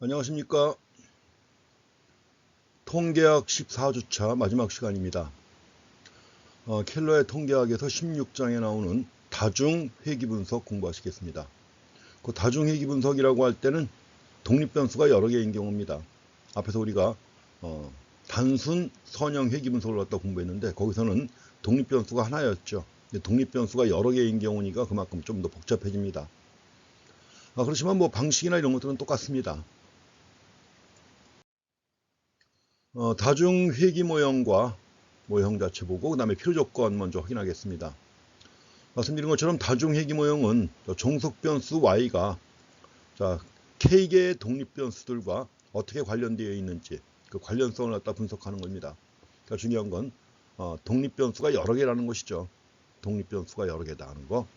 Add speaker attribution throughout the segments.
Speaker 1: 안녕하십니까. 통계학 14주차 마지막 시간입니다. 켈러의 통계학에서 16장에 나오는 다중회귀분석 공부하시겠습니다. 그 다중회귀분석이라고 할 때는 독립변수가 여러 개인 경우입니다. 앞에서 우리가 단순 선형 회귀분석을 갖다 공부했는데 거기서는 독립변수가 하나였죠. 독립변수가 여러 개인 경우니까 그만큼 좀 더 복잡해집니다. 그렇지만 뭐 방식이나 이런 것들은 똑같습니다. 다중회귀 모형과 모형 자체 보고 그 다음에 필요조건 먼저 확인하겠습니다. 말씀드린 것처럼 다중회귀 모형은 종속변수 y가 k개의 독립변수들과 어떻게 관련되어 있는지 그 관련성을 갖다 분석하는 겁니다. 그러니까 중요한 건 독립변수가 여러 개라는 것이죠. 독립변수가 여러 개다는 거.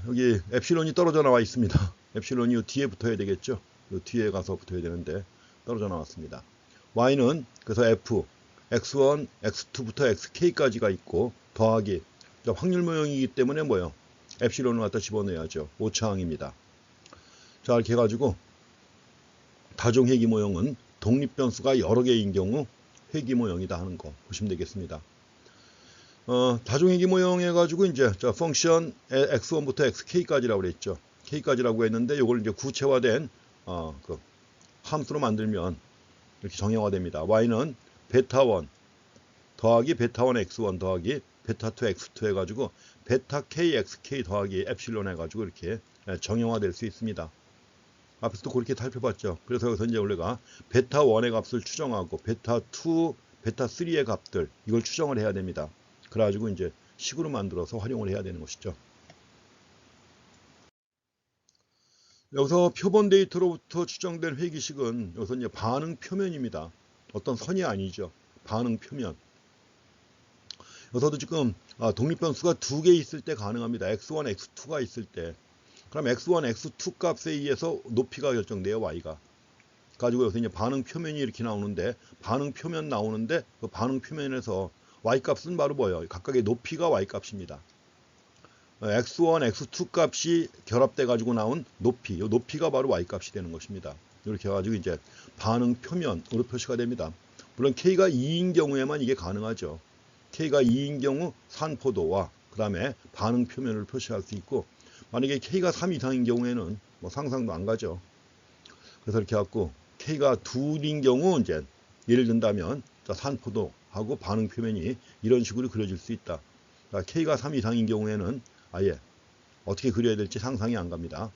Speaker 1: 여기 엡실론이 떨어져 나와 있습니다. 엡실론이 이 뒤에 붙어야 되겠죠. 이 뒤에 가서 붙어야 되는데 떨어져 나왔습니다. y는 그래서 f, x1, x2부터 xk까지가 있고 더하기 확률 모형이기 때문에 뭐요? 엡실론을 갖다 집어넣어야죠. 오차항입니다. 자, 이렇게 해가지고 다중회귀 모형은 독립변수가 여러 개인 경우 회귀 모형이다 하는 거 보시면 되겠습니다. 다중회귀 모형 해가지고 이제 펑션 x1부터 xk까지라고 그랬죠. k까지라고 했는데 이걸 이제 구체화된 그 함수로 만들면 이렇게 정형화됩니다. y는 베타1 더하기 베타1 x1 더하기 베타2 x2 해가지고 베타 k xk 더하기 엡실론 해가지고 이렇게 정형화될 수 있습니다. 앞에서도 그렇게 살펴봤죠. 그래서 여기서 이제 우리가 베타1의 값을 추정하고 베타2, 베타3의 값들 이걸 추정을 해야 됩니다. 그래가지고 이제 식으로 만들어서 활용을 해야 되는 것이죠. 여기서 표본 데이터로부터 추정된 회귀식은 여기서 이제 반응 표면입니다. 어떤 선이 아니죠. 반응 표면. 여기서도 지금 독립변수가 두 개 있을 때 가능합니다. x1, x2가 있을 때. 그럼 x1, x2 값에 의해서 높이가 결정돼요. y가. 가지고 여기서 이제 반응 표면이 이렇게 나오는데 반응 표면 나오는데 그 반응 표면에서 y 값은 바로 뭐예요? 각각의 높이가 y 값입니다. x1, x2 값이 결합돼 가지고 나온 높이, 이 높이가 바로 y 값이 되는 것입니다. 이렇게 해가지고 이제 반응 표면으로 표시가 됩니다. 물론 k가 2인 경우에만 이게 가능하죠. k가 2인 경우 산포도와 그 다음에 반응 표면을 표시할 수 있고 만약에 k가 3 이상인 경우에는 뭐 상상도 안 가죠. 그래서 이렇게 해갖고 k가 2인 경우 이제 예를 든다면 산포도하고 반응 표면이 이런 식으로 그려질 수 있다. k가 3 이상인 경우에는 아예 어떻게 그려야 될지 상상이 안 갑니다.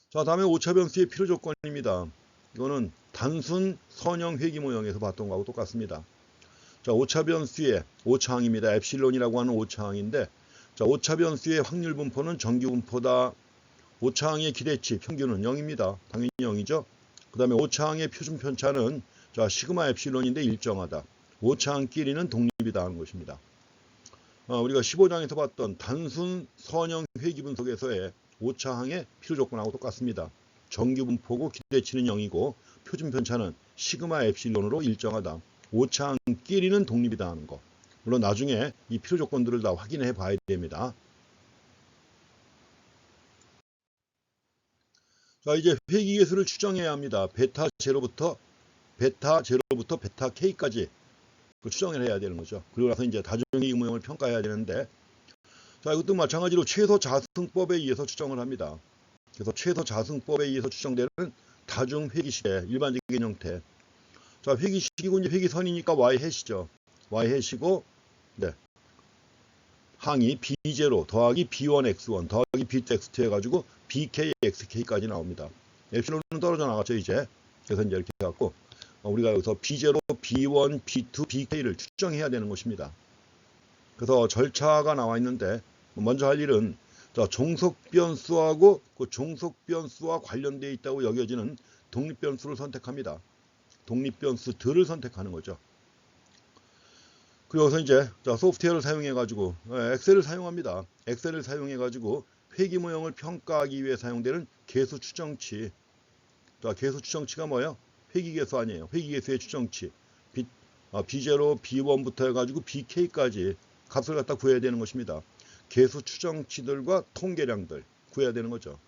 Speaker 1: 자, 다음에 오차변수의 필요조건입니다. 이거는 단순 선형 회귀 모형에서 봤던 거하고 똑같습니다. 자, 오차변수의 오차항입니다. 엡실론이라고 하는 오차항인데 자, 오차변수의 확률 분포는 정규 분포다. 오차항의 기대치 평균은 0입니다. 당연히 0이죠. 그 다음에 오차항의 표준 편차는 자, 시그마 엡실론인데 일정하다. 오차항 끼리는 독립이다 하는 것입니다. 우리가 15장에서 봤던 단순 선형 회귀 분석에서의 오차항의 필요조건하고 똑같습니다. 정규 분포고 기대치는 0이고 표준 편차는 시그마 엡실론으로 일정하다. 오차항 끼리는 독립이다 하는 거. 물론 나중에 이 필요조건들을 다 확인해 봐야 됩니다. 자, 이제 회귀 계수를 추정해야 합니다. 베타 제로부터 베타 K까지 추정을 해야 되는 거죠. 그리고 나서 이제 다중회귀 모형을 평가해야 되는데 자, 이것도 마찬가지로 최소 자승법에 의해서 추정을 합니다. 그래서 최소 자승법에 의해서 추정되는 다중 회귀식의 일반적인 형태. 자, 회귀식이고 이제 회귀선이니까 y 해시죠. y 해시고 네. 항이 b0 더하기 b1x1 더하기 b2x2 해가지고 bkxk까지 나옵니다. 엡실론은 떨어져 나갔죠 이제. 그래서 이제 이렇게 해갖고 우리가 여기서 b0, b1, b2, bk를 추정해야 되는 것입니다. 그래서 절차가 나와 있는데 먼저 할 일은 종속변수하고 그 종속변수와 관련되어 있다고 여겨지는 독립변수를 선택합니다. 독립변수들을 선택하는 거죠. 그리고 이제 소프트웨어를 사용해 가지고 엑셀을 사용합니다. 엑셀을 사용해 가지고 회귀 모형을 평가하기 위해 사용되는 계수 추정치. 자, 계수 추정치가 뭐예요? 회귀 계수 아니에요. 회귀 계수의 추정치. B0, B1부터 해가지고 BK까지 값을 갖다 구해야 되는 것입니다. 계수 추정치들과 통계량들 구해야 되는 거죠.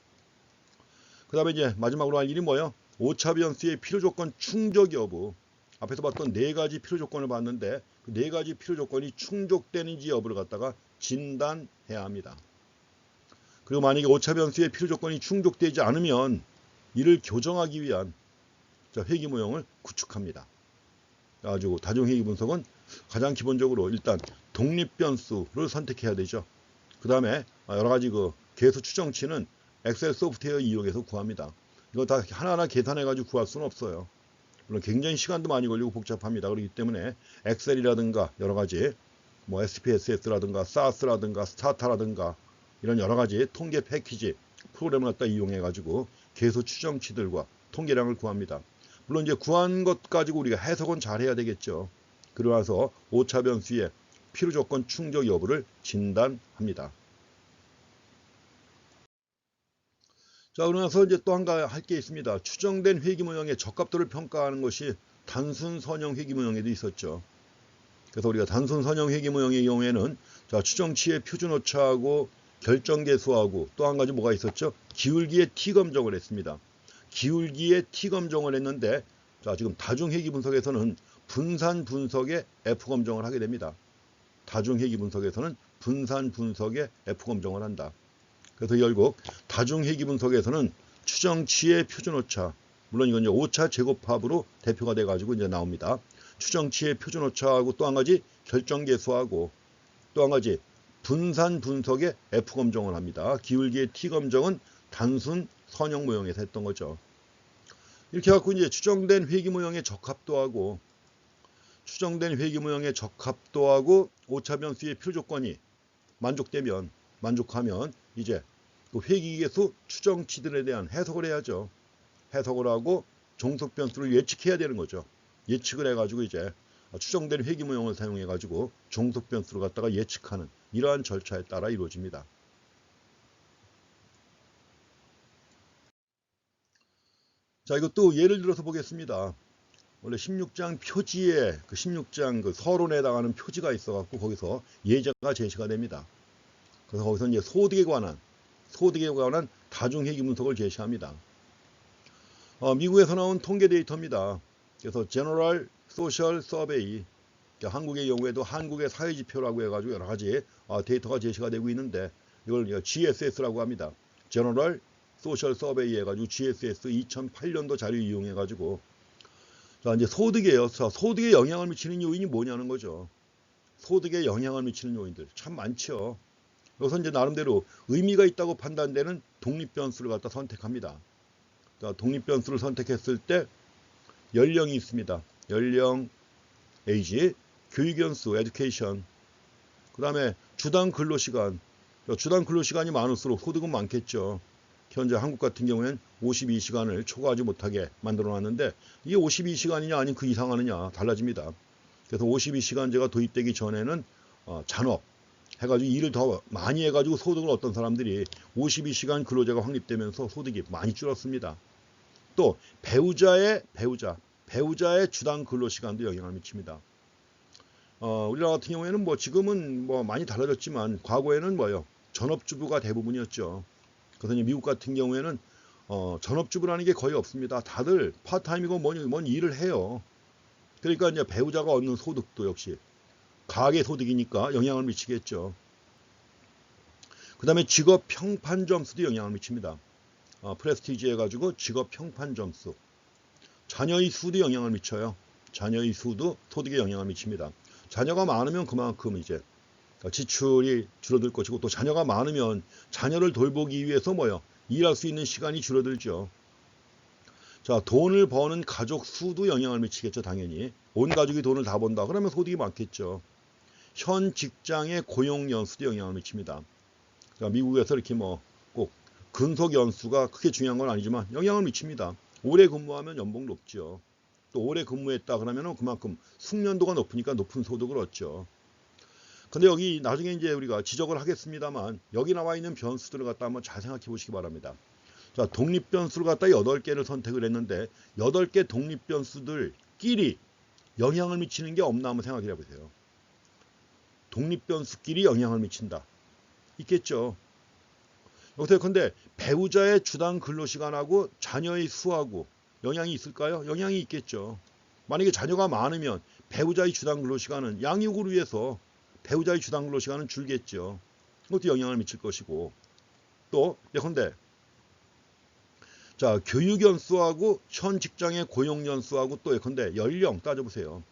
Speaker 1: 그 다음에 이제 마지막으로 할 일이 뭐예요? 오차 변수의 필요 조건 충족 여부. 앞에서 봤던 네 가지 필요 조건을 봤는데 그 네 가지 필요 조건이 충족되는지 여부를 갖다가 진단해야 합니다. 그리고 만약에 오차 변수의 필요 조건이 충족되지 않으면 이를 교정하기 위한 회귀 모형을 구축합니다. 가지고 다중 회귀 분석은 가장 기본적으로 일단 독립 변수를 선택해야 되죠. 그 다음에 여러 가지 그 계수 추정치는 엑셀 소프트웨어 이용해서 구합니다. 이거 다 하나하나 계산해가지고 구할 수는 없어요. 물론 굉장히 시간도 많이 걸리고 복잡합니다. 그렇기 때문에 엑셀이라든가 여러 가지 뭐 SPSS라든가 SAS라든가 스타타라든가 이런 여러 가지 통계 패키지 프로그램을 갖다 이용해가지고 계수 추정치들과 통계량을 구합니다. 물론 이제 구한 것 가지고 우리가 해석은 잘 해야 되겠죠. 그러고 나서 오차 변수의 필요 조건 충족 여부를 진단합니다. 자, 그러면서 이제 또 한 가지 할 게 있습니다. 추정된 회귀 모형의 적합도를 평가하는 것이 단순 선형 회귀 모형에도 있었죠. 그래서 우리가 단순 선형 회귀 모형의 경우에는 자, 추정치의 표준 오차하고 결정 계수하고 또 한 가지 뭐가 있었죠? 기울기의 t 검정을 했습니다. 기울기의 t 검정을 했는데 자, 지금 다중 회귀 분석에서는 분산 분석의 f 검정을 하게 됩니다. 다중 회귀 분석에서는 분산 분석의 f 검정을 한다. 그래서 결국 다중 회귀 분석에서는 추정치의 표준 오차, 물론 이건 이제 오차 제곱합으로 대표가 돼 가지고 이제 나옵니다. 추정치의 표준 오차하고 또 한 가지 결정 계수하고 또 한 가지 분산 분석의 F 검정을 합니다. 기울기의 T 검정은 단순 선형 모형에서 했던 거죠. 이렇게 해갖고 이제 추정된 회귀 모형의 적합도하고 오차 변수의 필요 조건이 만족하면 이제 그 회귀계수 추정치들에 대한 해석을 해야죠. 해석을 하고 종속 변수를 예측해야 되는 거죠. 예측을 해가지고 이제 추정된 회귀 모형을 사용해가지고 종속 변수를 갖다가 예측하는 이러한 절차에 따라 이루어집니다. 자, 이것도 예를 들어서 보겠습니다. 원래 16장 표지에 그 16장 그 서론에 해당하는 표지가 있어갖고 거기서 예제가 제시가 됩니다. 그래서 거기서 이제 소득에 관한 다중 회귀 분석을 제시합니다. 미국에서 나온 통계 데이터입니다. 그래서 General Social Survey, 한국의 경우에도 한국의 사회지표라고 해가지고 여러 가지 데이터가 제시가 되고 있는데 이걸 GSS라고 합니다. General Social Survey 해가지고 GSS 2008년도 자료 이용해가지고 자, 이제 소득이에요. 자, 소득에 영향을 미치는 요인이 뭐냐는 거죠. 소득에 영향을 미치는 요인들 참 많죠. 여기서 이제 나름대로 의미가 있다고 판단되는 독립 변수를 갖다 선택합니다. 자, 독립 변수를 선택했을 때 연령이 있습니다. 연령, age, 교육 연수, education. 그 다음에 주당 근로시간. 주당 근로시간이 많을수록 소득은 많겠죠. 현재 한국 같은 경우에는 52시간을 초과하지 못하게 만들어 놨는데 이게 52시간이냐 아니면 그 이상 하느냐 달라집니다. 그래서 52시간제가 도입되기 전에는 잔업 해가지고 일을 더 많이 해가지고 소득을 얻던 사람들이 52시간 근로제가 확립되면서 소득이 많이 줄었습니다. 또 배우자의 주당 근로시간도 영향을 미칩니다. 우리나라 같은 경우에는 뭐 지금은 뭐 많이 달라졌지만 과거에는 뭐요? 전업주부가 대부분이었죠. 그래서 미국 같은 경우에는 전업주부라는 게 거의 없습니다. 다들 파트타임이고 뭔 일을 해요. 그러니까 이제 배우자가 얻는 소득도 역시 가계 소득이니까 영향을 미치겠죠. 그 다음에 직업 평판 점수도 영향을 미칩니다. 프레스티지 해가지고 직업 평판 점수. 자녀의 수도 영향을 미쳐요. 자녀의 수도 소득에 영향을 미칩니다. 자녀가 많으면 그만큼 이제 지출이 줄어들 것이고 또 자녀가 많으면 자녀를 돌보기 위해서 뭐요? 일할 수 있는 시간이 줄어들죠. 자, 돈을 버는 가족 수도 영향을 미치겠죠. 당연히. 온 가족이 돈을 다 번다. 그러면 소득이 많겠죠. 현 직장의 고용 연수도 영향을 미칩니다. 그러니까 미국에서 이렇게 뭐 꼭 근속 연수가 크게 중요한 건 아니지만 영향을 미칩니다. 오래 근무하면 연봉 높죠. 또 오래 근무했다 그러면 그만큼 숙련도가 높으니까 높은 소득을 얻죠. 근데 여기 나중에 이제 우리가 지적을 하겠습니다만 여기 나와 있는 변수들을 갖다 한번 잘 생각해 보시기 바랍니다. 자, 독립 변수를 갖다 8개를 선택을 했는데 8개 독립 변수들끼리 영향을 미치는 게 없나 한번 생각해 보세요. 독립 변수끼리 영향을 미친다. 있겠죠. 여기서 근데 배우자의 주당 근로시간하고 자녀의 수하고 영향이 있을까요? 영향이 있겠죠. 만약에 자녀가 많으면 배우자의 주당 근로시간은 양육을 위해서 배우자의 주당 근로시간은 줄겠죠. 그것도 영향을 미칠 것이고 또 예컨대 자 교육연수하고 현 직장의 고용연수하고 또 예컨대 연령 따져보세요.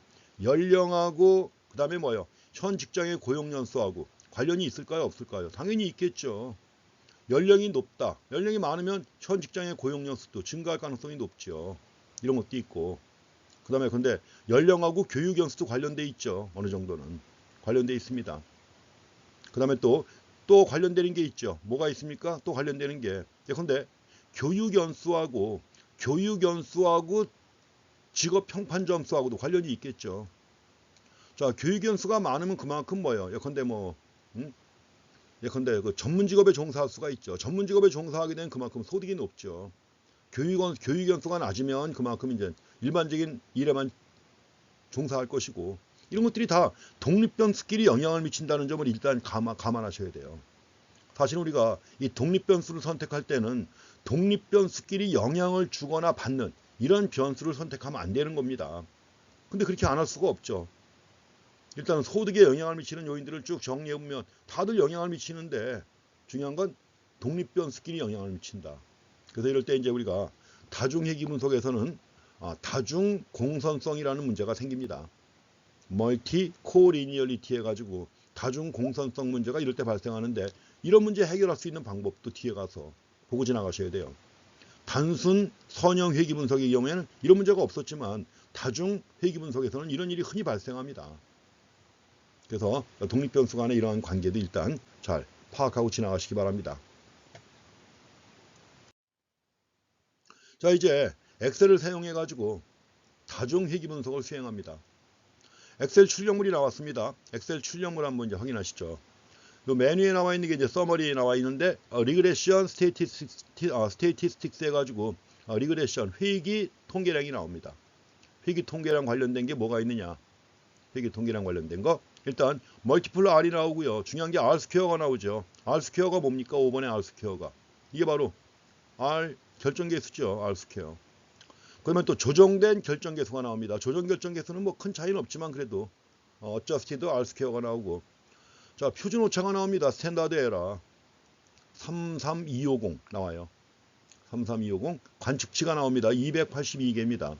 Speaker 1: 연령하고 그 다음에 뭐예요? 현 직장의 고용연수하고 관련이 있을까요? 없을까요? 당연히 있겠죠. 연령이 높다. 연령이 많으면 현 직장의 고용연수도 증가할 가능성이 높죠. 이런 것도 있고 그 다음에 근데 연령하고 교육연수도 관련돼 있죠. 어느 정도는 관련돼 있습니다. 그 다음에 또 관련되는 게 있죠. 뭐가 있습니까? 또 관련되는 게 예컨대 교육연수하고 직업평판점수하고도 관련이 있겠죠. 자, 교육연수가 많으면 그만큼 뭐예요? 예컨대 예컨대 그 전문 직업에 종사할 수가 있죠. 전문 직업에 종사하게 되면 그만큼 소득이 높죠. 교육연수가 낮으면 그만큼 이제 일반적인 일에만 종사할 것이고 이런 것들이 다 독립변수끼리 영향을 미친다는 점을 일단 감안하셔야 돼요. 사실 우리가 이 독립변수를 선택할 때는 독립변수끼리 영향을 주거나 받는 이런 변수를 선택하면 안 되는 겁니다. 근데 그렇게 안 할 수가 없죠. 일단 소득에 영향을 미치는 요인들을 쭉 정리해보면 다들 영향을 미치는데 중요한 건 독립변수끼리 영향을 미친다. 그래서 이럴 때 이제 우리가 다중회귀 분석에서는 다중 공선성이라는 문제가 생깁니다. 멀티 코리니얼리티 해가지고 다중 공선성 문제가 이럴 때 발생하는데 이런 문제 해결할 수 있는 방법도 뒤에 가서 보고 지나가셔야 돼요. 단순 선형 회귀 분석의 경우에는 이런 문제가 없었지만 다중 회귀 분석에서는 이런 일이 흔히 발생합니다. 그래서 독립변수 간의 이러한 관계도 일단 잘 파악하고 지나가시기 바랍니다. 자, 이제 엑셀을 사용해 가지고 다중 회귀 분석을 수행합니다. 엑셀 출력물이 나왔습니다. 엑셀 출력물 한번 이제 확인하시죠. 요 메뉴에 나와 있는 게 이제 서머리에 나와 있는데 리그레션 스테이티스틱스 해가지고 리그레션 회귀 통계량이 나옵니다. 회귀 통계량 관련된 게 뭐가 있느냐? 회귀 통계량 관련된 거 일단 멀티플러 R이 나오고요. 중요한 게 R 스퀘어가 나오죠. R 스퀘어가 뭡니까? 5번의 R 스퀘어가 이게 바로 R 결정계수죠. R 스퀘어. 그러면 또 조정된 결정계수가 나옵니다. 조정 결정계수는 뭐 큰 차이는 없지만 그래도 adjusted R 스퀘어가 나오고 자, 표준 오차가 나옵니다. 스탠다드 에러 33250 나와요. 33250 관측치가 나옵니다. 282개입니다.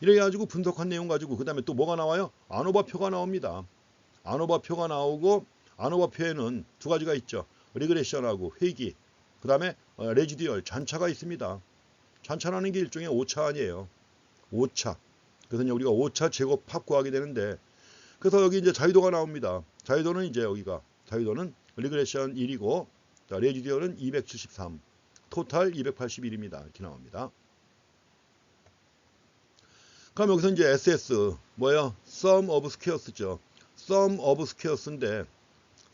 Speaker 1: 이래 가지고 분석한 내용 가지고 그 다음에 또 뭐가 나와요? 아노바표가 나옵니다. 아노바표가 나오고 아노바표에는 두 가지가 있죠. 리그레션하고 회귀 그 다음에 레지듀얼 잔차가 있습니다. 잔차라는 게 일종의 오차 아니에요. 오차. 그래서 우리가 오차 제곱합 구하게 되는데 그래서 여기 이제 자유도가 나옵니다. 자유도는 이제 여기가 자유도는 리그레션 1이고 자, 레지듀얼은 273, 토탈 281입니다. 이렇게 나옵니다. 그럼 여기서 이제 SS 뭐예요? Sum of Squares죠. Sum of Squares인데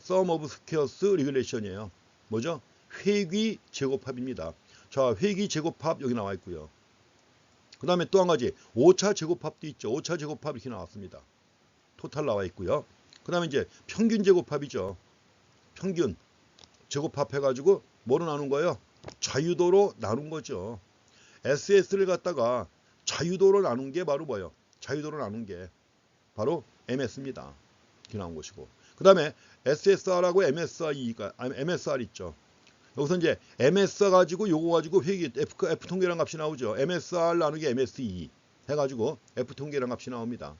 Speaker 1: Sum of Squares 리그레션이에요. 뭐죠? 회귀 제곱합입니다. 자, 회귀 제곱합 여기 나와 있고요. 그 다음에 또 한 가지 오차 제곱합도 있죠. 오차 제곱합 이렇게 나왔습니다. 토탈 나와 있고요. 그 다음에 이제 평균 제곱합이죠. 평균 제곱합 해가지고 뭐로 나눈 거예요? 자유도로 나눈 거죠. SS를 갖다가 자유도로 나눈 게 바로 뭐예요? 자유도로 나눈 게 바로 MS입니다. 이렇게 나온 것이고. 그 다음에 SSR하고 MSR 있죠. 여기서 이제 MSR 가지고 요거 가지고 회귀 F 통계량 값이 나오죠. MSR 나누기 MSE 해가지고 F 통계량 값이 나옵니다.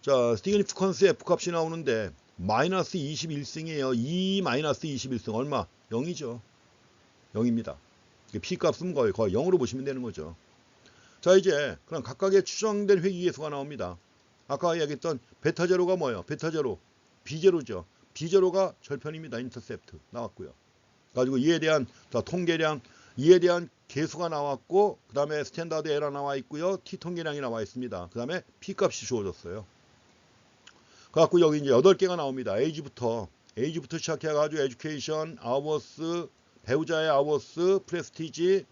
Speaker 1: 자, 시그니피컨스 F 값이 나오는데 마이너스 21승이에요. 2 마이너스 21승 얼마? 0이죠. 0입니다. P 값은 거의 0으로 보시면 되는 거죠. 자, 이제 그럼 각각의 추정된 회귀계수가 나옵니다. 아까 얘기했던 베타 제로가 뭐예요? 베타 제로, 비제로죠. 비제로가 절편입니다. 인터셉트 나왔고요. 가지고 이에 대한 통계량, 이에 대한 계수가 나왔고 그 다음에 스탠다드 에러 나와 있고요. T 통계량이 나와 있습니다. 그 다음에 P 값이 주어졌어요. 그래갖고 여기 이제 8개가 나옵니다. 에이지부터 시작해가지고 에듀케이션, 아워스, 배우자의 아워스, 프레스티지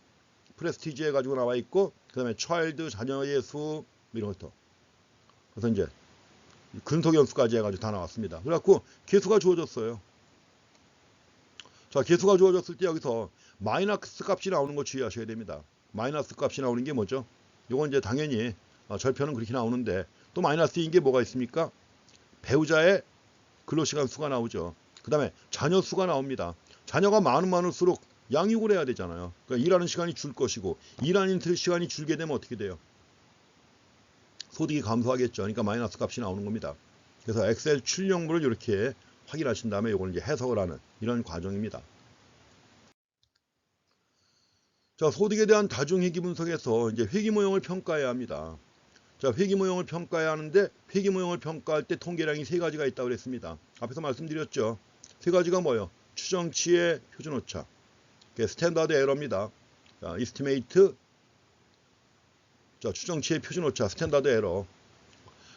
Speaker 1: 해가지고 나와 있고 그 다음에 차일드, 자녀의 수 이런 것도. 그래서 이제 근속연수까지 해가지고 다 나왔습니다. 그래갖고 계수가 주어졌어요. 자, 개수가 주어졌을 때 여기서 마이너스 값이 나오는 거 주의하셔야 됩니다. 마이너스 값이 나오는 게 뭐죠? 이건 이제 당연히 절편은 그렇게 나오는데 또 마이너스인 게 뭐가 있습니까? 배우자의 근로시간 수가 나오죠. 그 다음에 자녀 수가 나옵니다. 자녀가 많을수록 양육을 해야 되잖아요. 그러니까 일하는 시간이 줄 것이고 일하는 시간이 줄게 되면 어떻게 돼요? 소득이 감소하겠죠. 그러니까 마이너스 값이 나오는 겁니다. 그래서 엑셀 출력물을 이렇게 확인하신 다음에 이걸 이제 해석을 하는 이런 과정입니다. 자, 소득에 대한 다중회귀 분석에서 이제 회귀 모형을 평가해야 합니다. 자, 회귀 모형을 평가해야 하는데 회귀 모형을 평가할 때 통계량이 세 가지가 있다고 그랬습니다. 앞에서 말씀드렸죠. 세 가지가 뭐예요? 추정치의 표준오차, 스탠다드 에러입니다. 자, 이스티메이트, 자, 추정치의 표준오차, 스탠다드 에러.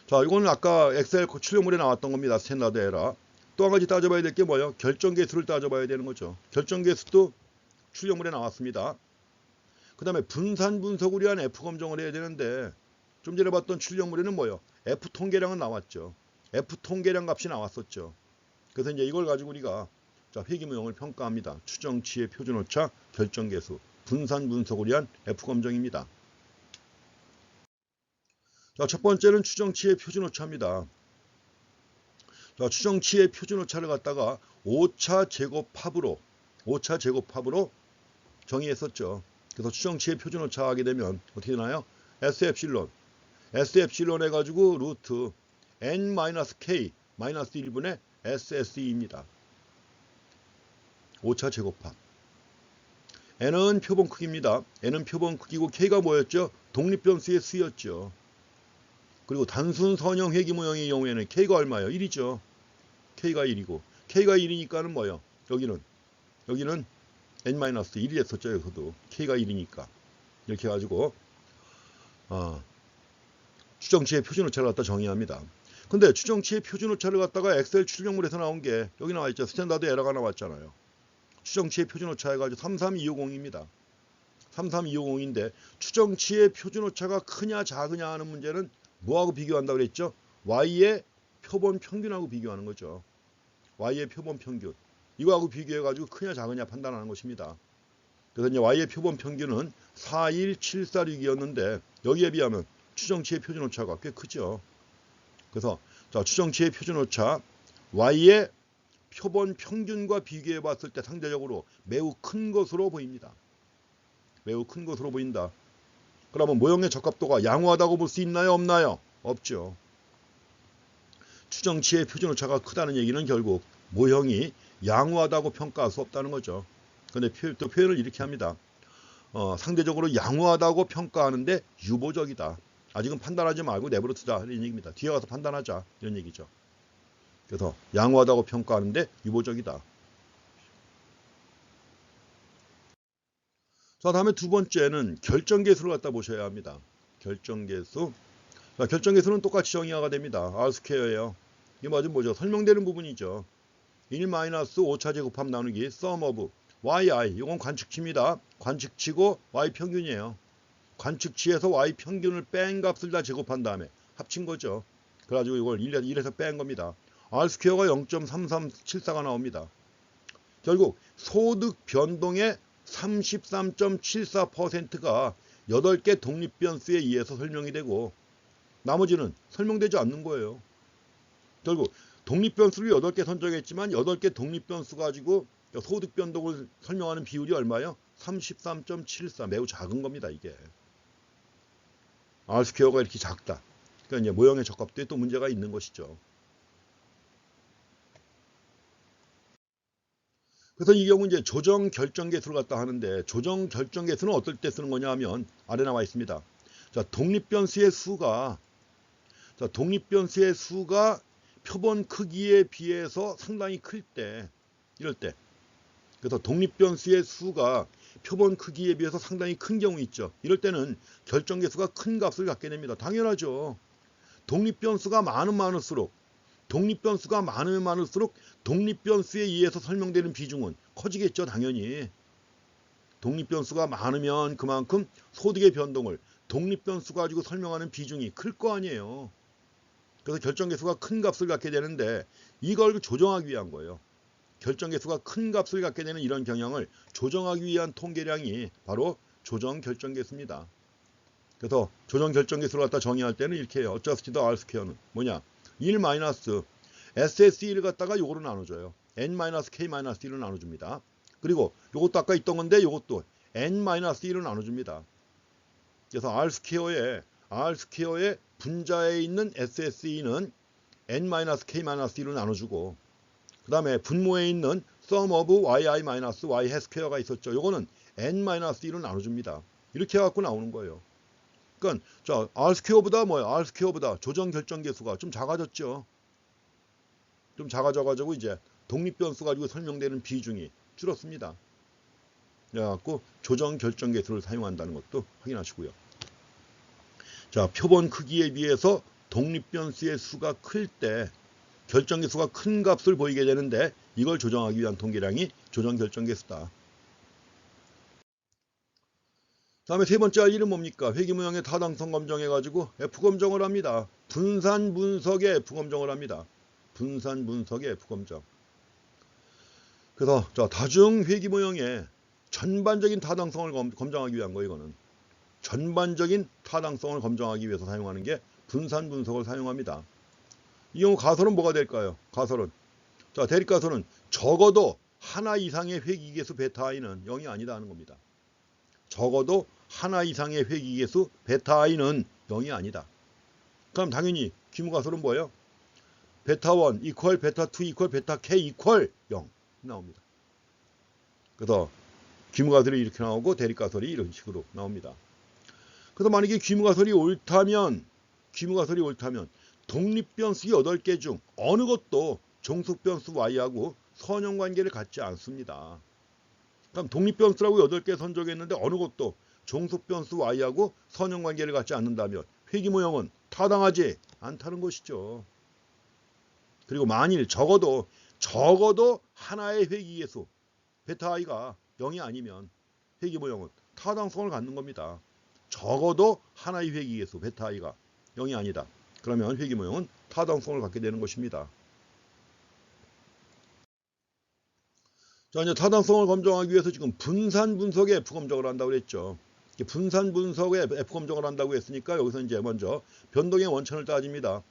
Speaker 1: 자, 이거는 아까 엑셀 출력물에 나왔던 겁니다. 스탠다드 에러. 또 한 가지 따져봐야 될 게 뭐예요? 결정계수를 따져봐야 되는 거죠. 결정계수도 출력물에 나왔습니다. 그 다음에 분산 분석을 위한 F 검정을 해야 되는데 좀 전에 봤던 출력물에는 뭐예요? F 통계량은 나왔죠. F 통계량 값이 나왔었죠. 그래서 이제 이걸 가지고 우리가 자, 회귀 모형을 평가합니다. 추정치의 표준오차, 결정계수, 분산 분석을 위한 F 검정입니다. 자, 첫 번째는 추정치의 표준오차입니다. 자, 추정치의 표준오차를 갖다가 5차 제곱합으로 정의했었죠. 그래서 추정치의 표준오차 하게 되면 어떻게 되나요? S엡실론 해가지고 루트 n-k 마이너스 1분의 SSE입니다. 5차 제곱합. n은 표본 크기입니다. n은 표본 크기고 k가 뭐였죠? 독립변수의 수였죠. 그리고 단순 선형 회귀 모형의 경우에는 k가 얼마예요? 1이죠. k가 1이고 k가 1이니까는 뭐예요? 여기는 n-1이 됐었죠. 여기서도 k가 1이니까 이렇게 해가지고 추정치의 표준오차를 갖다 정의합니다. 근데 추정치의 표준오차를 갖다가 엑셀 출력물에서 나온 게 여기 나와 있죠. 스탠다드 에러가 나왔잖아요. 추정치의 표준오차 해가지고 33250입니다. 33250인데 추정치의 표준오차가 크냐 작으냐 하는 문제는 뭐하고 비교한다고 그랬죠? Y의 표본 평균하고 비교하는 거죠. Y의 표본 평균. 이거하고 비교해가지고 크냐 작으냐 판단하는 것입니다. 그래서 이제 Y의 표본 평균은 41746이었는데 여기에 비하면 추정치의 표준오차가 꽤 크죠. 그래서 자, 추정치의 표준오차 Y의 표본 평균과 비교해 봤을 때 상대적으로 매우 큰 것으로 보입니다. 매우 큰 것으로 보인다. 그러면 모형의 적합도가 양호하다고 볼 수 있나요? 없나요? 없죠. 추정치의 표준오차가 크다는 얘기는 결국 모형이 양호하다고 평가할 수 없다는 거죠. 그런데 또 표현을 이렇게 합니다. 상대적으로 양호하다고 평가하는데 유보적이다. 아직은 판단하지 말고 내버려 두자 이런 얘기입니다. 뒤에 가서 판단하자 이런 얘기죠. 그래서 양호하다고 평가하는데 유보적이다. 자, 다음에 두 번째는 결정계수를 갖다 보셔야 합니다. 결정계수. 자, 결정계수는 똑같이 정의화가 됩니다. R²예요. 이게 뭐죠? 설명되는 부분이죠. 1-5차 제곱합 나누기 sum of yi. 이건 관측치입니다. 관측치고 y 평균이에요. 관측치에서 y 평균을 뺀 값을 다 제곱한 다음에 합친 거죠. 그래가지고 이걸 1에서 뺀 겁니다. R²가 0.3374가 나옵니다. 결국 소득 변동의 33.74%가 8개 독립변수에 의해서 설명이 되고 나머지는 설명되지 않는 거예요. 결국 독립변수를 8개 선정했지만 8개 독립변수 가지고 소득 변동을 설명하는 비율이 얼마예요? 33.74. 매우 작은 겁니다. 이게. R²가 이렇게 작다. 그러니까 이제 모형의 적합도에 또 문제가 있는 것이죠. 그래서 이 경우 이제 조정 결정계수를 갖다 하는데 조정 결정계수는 어떨 때 쓰는 거냐 하면 아래 나와 있습니다. 자, 독립변수의 수가 표본 크기에 비해서 상당히 클 때, 이럴 때. 그래서 독립변수의 수가 표본 크기에 비해서 상당히 큰 경우 있죠. 이럴 때는 결정계수가 큰 값을 갖게 됩니다. 당연하죠. 독립변수가 많을수록 독립변수에 의해서 설명되는 비중은 커지겠죠. 당연히. 독립변수가 많으면 그만큼 소득의 변동을 독립변수 가지고 설명하는 비중이 클 거 아니에요. 그래서 결정계수가 큰 값을 갖게 되는데 이걸 조정하기 위한 거예요. 결정계수가 큰 값을 갖게 되는 이런 경향을 조정하기 위한 통계량이 바로 조정결정계수입니다. 그래서 조정결정계수를 갖다 정의할 때는 이렇게 해요. Adjusted R-square는 뭐냐? 1 마이너스 SSE를 갖다가 요거로 나눠줘요. N-K-1로 나눠줍니다. 그리고 요것도 아까 있던 건데 요것도 N-1로 나눠줍니다. 그래서 R-스퀘어의 분자에 있는 SSE는 N-K-1로 나눠주고 그 다음에 분모에 있는 sum of yi-y square가 있었죠. 요거는 N-1로 나눠줍니다. 이렇게 해갖고 나오는 거예요. 그러니까 자 R-스퀘어보다 뭐예요? R-스퀘어보다 조정결정계수가 좀 작아졌죠. 좀 작아져가지고 이제 독립변수 가지고 설명되는 비중이 줄었습니다. 그래갖고 조정결정계수를 사용한다는 것도 확인하시고요. 자, 표본 크기에 비해서 독립변수의 수가 클 때 결정계수가 큰 값을 보이게 되는데 이걸 조정하기 위한 통계량이 조정결정계수다. 다음에 세 번째 할 일은 뭡니까? 회귀모형의 타당성 검정해가지고 F검정을 합니다. 분산 분석의 F검정을 합니다. 분산 분석의 F검정. 그래서 자, 다중 회귀모형의 전반적인 타당성을 검정하기 위한 거 이거는. 전반적인 타당성을 검정하기 위해서 사용하는 게 분산 분석을 사용합니다. 이 경우 가설은 뭐가 될까요? 가설은 자, 대립가설은 적어도 하나 이상의 회귀계수 베타 i는 0이 아니다 하는 겁니다. 적어도 하나 이상의 회귀계수 베타 i는 0이 아니다. 그럼 당연히 귀무가설은 뭐예요? 베타 1 이퀄 베타 2 이퀄 베타 k 이퀄 0 나옵니다. 그래서 귀무가설이 이렇게 나오고 대립가설이 이런 식으로 나옵니다. 그래서 만약에 귀무가설이 옳다면 독립변수 8개 중 어느 것도 종속변수 y하고 선형관계를 갖지 않습니다. 그럼 독립변수라고 8개 선정했는데 어느 것도 종속변수 y하고 선형관계를 갖지 않는다면 회귀모형은 타당하지 않다는 것이죠. 그리고 만일 적어도 하나의 회귀계수 베타 i가 0이 아니면 회귀모형은 타당성을 갖는 겁니다. 적어도 하나의 회귀계수 베타 i가 0이 아니다. 그러면 회귀모형은 타당성을 갖게 되는 것입니다. 자, 이제 타당성을 검정하기 위해서 지금 분산 분석의 F검정을 한다고 그랬죠. 분산 분석의 F검정을 한다고 했으니까 여기서 이제 먼저 변동의 원천을 따집니다.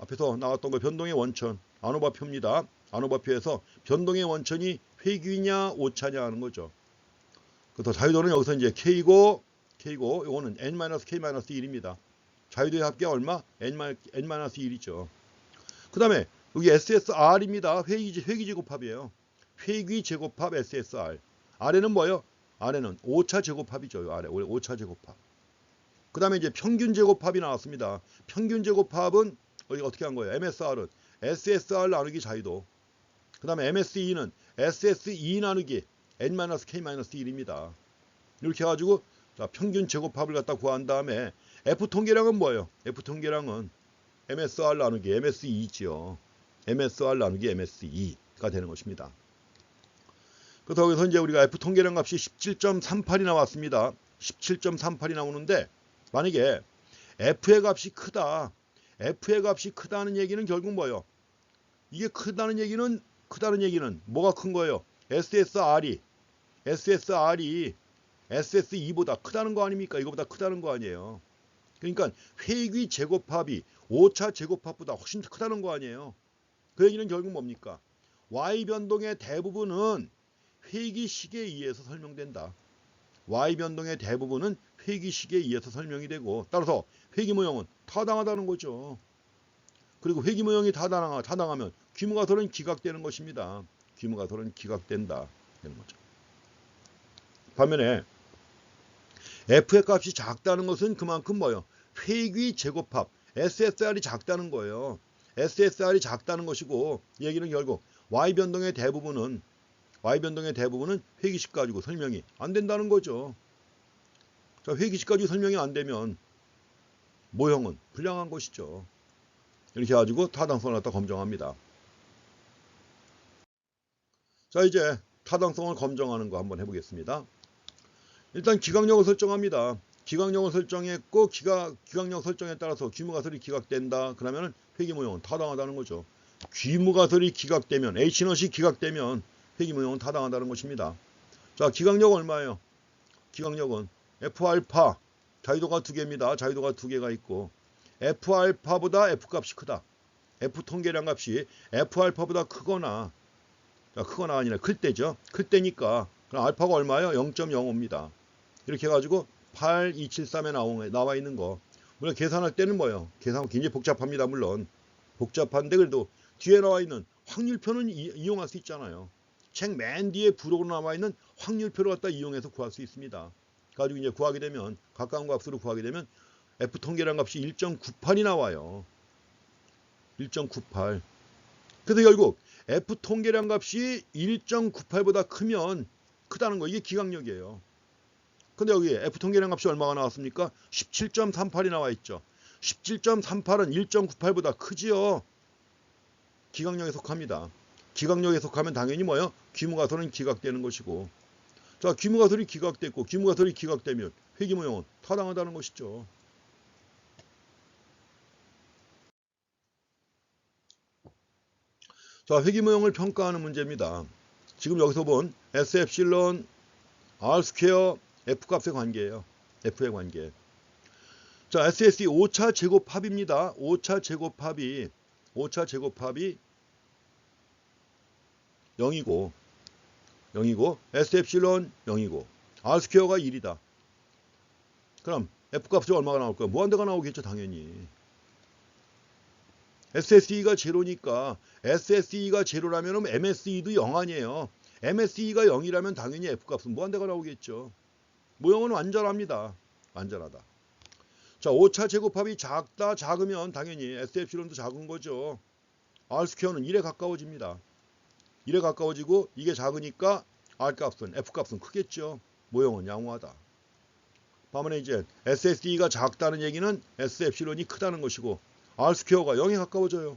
Speaker 1: 앞에서 나왔던 거 변동의 원천, 아노바표입니다. 아노바표에서 변동의 원천이 회귀냐 오차냐 하는 거죠. 그래서 자유도는 여기서 이제 K고 요거는 N-K-1입니다. 자유도의 합계가 얼마? N-1이죠. 그 다음에 여기 SSR입니다. 회귀제곱합이에요. 회귀제곱합 SSR. 아래는 뭐예요? 아래는 오차 제곱합이죠. 아래 오차 제곱합. 그 다음에 이제 평균제곱합이 나왔습니다. 평균제곱합은 어떻게 한 거예요? MSR은 SSR 나누기 자유도. 그 다음에 MSE는 SSE 나누기 N-K-1입니다. 이렇게 해가지고 자, 평균 제곱합을 갖다 구한 다음에 F통계량은 뭐예요? F통계량은 MSR 나누기 MSE지요. MSR 나누기 MSE가 되는 것입니다. 그래서 여기서 이제 우리가 F통계량 값이 17.38이 나왔습니다. 17.38이 나오는데 만약에 F의 값이 크다. F의 값이 크다는 얘기는 결국 뭐예요? 이게 크다는 얘기는 뭐가 큰 거예요? SSR이 SSE보다 크다는 거 아닙니까? 이거보다 크다는 거 아니에요. 그러니까 회귀 제곱합이 오차 제곱합보다 훨씬 크다는 거 아니에요. 그 얘기는 결국 뭡니까? Y 변동의 대부분은 회귀식에 의해서 설명된다. Y 변동의 대부분은 회귀식에 의해서 설명이 되고 따라서 회귀모형은 타당하다는 거죠. 그리고 회귀모형이 타당하면 귀무가설은 기각되는 것입니다. 귀무가설은 기각된다 되는 거죠. 반면에 F의 값이 작다는 것은 그만큼 뭐예요? 회귀 제곱합 SSR이 작다는 거예요. SSR이 작다는 것이고 이 얘기는 결국 Y 변동의 대부분은 회귀식 가지고 설명이 안 된다는 거죠. 자, 회귀식 가지고 설명이 안 되면 모형은 불량한 것이죠. 이렇게 해가지고 타당성을 갖다 검정합니다. 자, 이제 타당성을 검정하는 거 한번 해보겠습니다. 일단 기각력을 설정합니다. 기각력을 설정했고 기각력 설정에 따라서 귀무가설이 기각된다. 그러면 회귀모형은 타당하다는 거죠. 귀무가설이 기각되면, H넛이 기각되면 회귀모형은 타당하다는 것입니다. 자, 기각력 얼마예요? 기각력은 F알파, 자유도가 2개입니다. 자유도가 2개가 있고 F알파보다 F값이 크다. F통계량 값이 F알파보다 크거나, 자, 크거나 아니라 클 때죠. 클 때니까 그럼 알파가 얼마예요? 0.05입니다. 이렇게 해가지고 8273에 나와 있는 거. 물론 계산할 때는 뭐예요? 계산은 굉장히 복잡합니다. 물론 복잡한데 그래도 뒤에 나와 있는 확률표는 이용할 수 있잖아요. 책 맨 뒤에 부록으로 나와 있는 확률표를 갖다 이용해서 구할 수 있습니다. 가지고 이제 구하게 되면 가까운 값으로 구하게 되면 F 통계량 값이 1.98이 나와요. 1.98. 그래서 결국 F 통계량 값이 1.98보다 크면 크다는 거, 이게 기각력이에요. 근데 여기 F 통계량 값이 얼마가 나왔습니까? 17.38이 나와 있죠. 17.38은 1.98보다 크지요. 기각력에 속합니다. 기각력에 속하면 당연히 뭐예요? 귀무가설은 기각되는 것이고, 자, 귀무가설이 기각됐고 귀무가설이 기각되면 회귀모형은 타당하다는 것이죠. 자, 회귀모형을 평가하는 문제입니다. 지금 여기서 본 S 엡실론 R 스퀘어 F 값의 관계예요. F의 관계. 자, SSE 5차 제곱합입니다. 5차 제곱합이 0이고 S 엡실론 0이고 R 스퀘어가 1이다. 그럼 F 값이 얼마가 나올 거야? 무한대가 나오겠죠, 당연히. SSE가 제로니까 SSE가 제로라면 MSE도 0 아니에요. MSE가 0이라면 당연히 F 값은 무한대가 나오겠죠. 모형은 완전합니다. 완전하다. 자, 5차 제곱합이 작다, 작으면 당연히 S 엡실론도 작은 거죠. R 스퀘어는 1에 가까워집니다. 1에 가까워지고 이게 작으니까 R 값은, F 값은 크겠죠. 모형은 양호하다. 반면에 이제 SSE가 작다는 얘기는 S 엡실론이 크다는 것이고 R 스퀘어가 0에 가까워져요.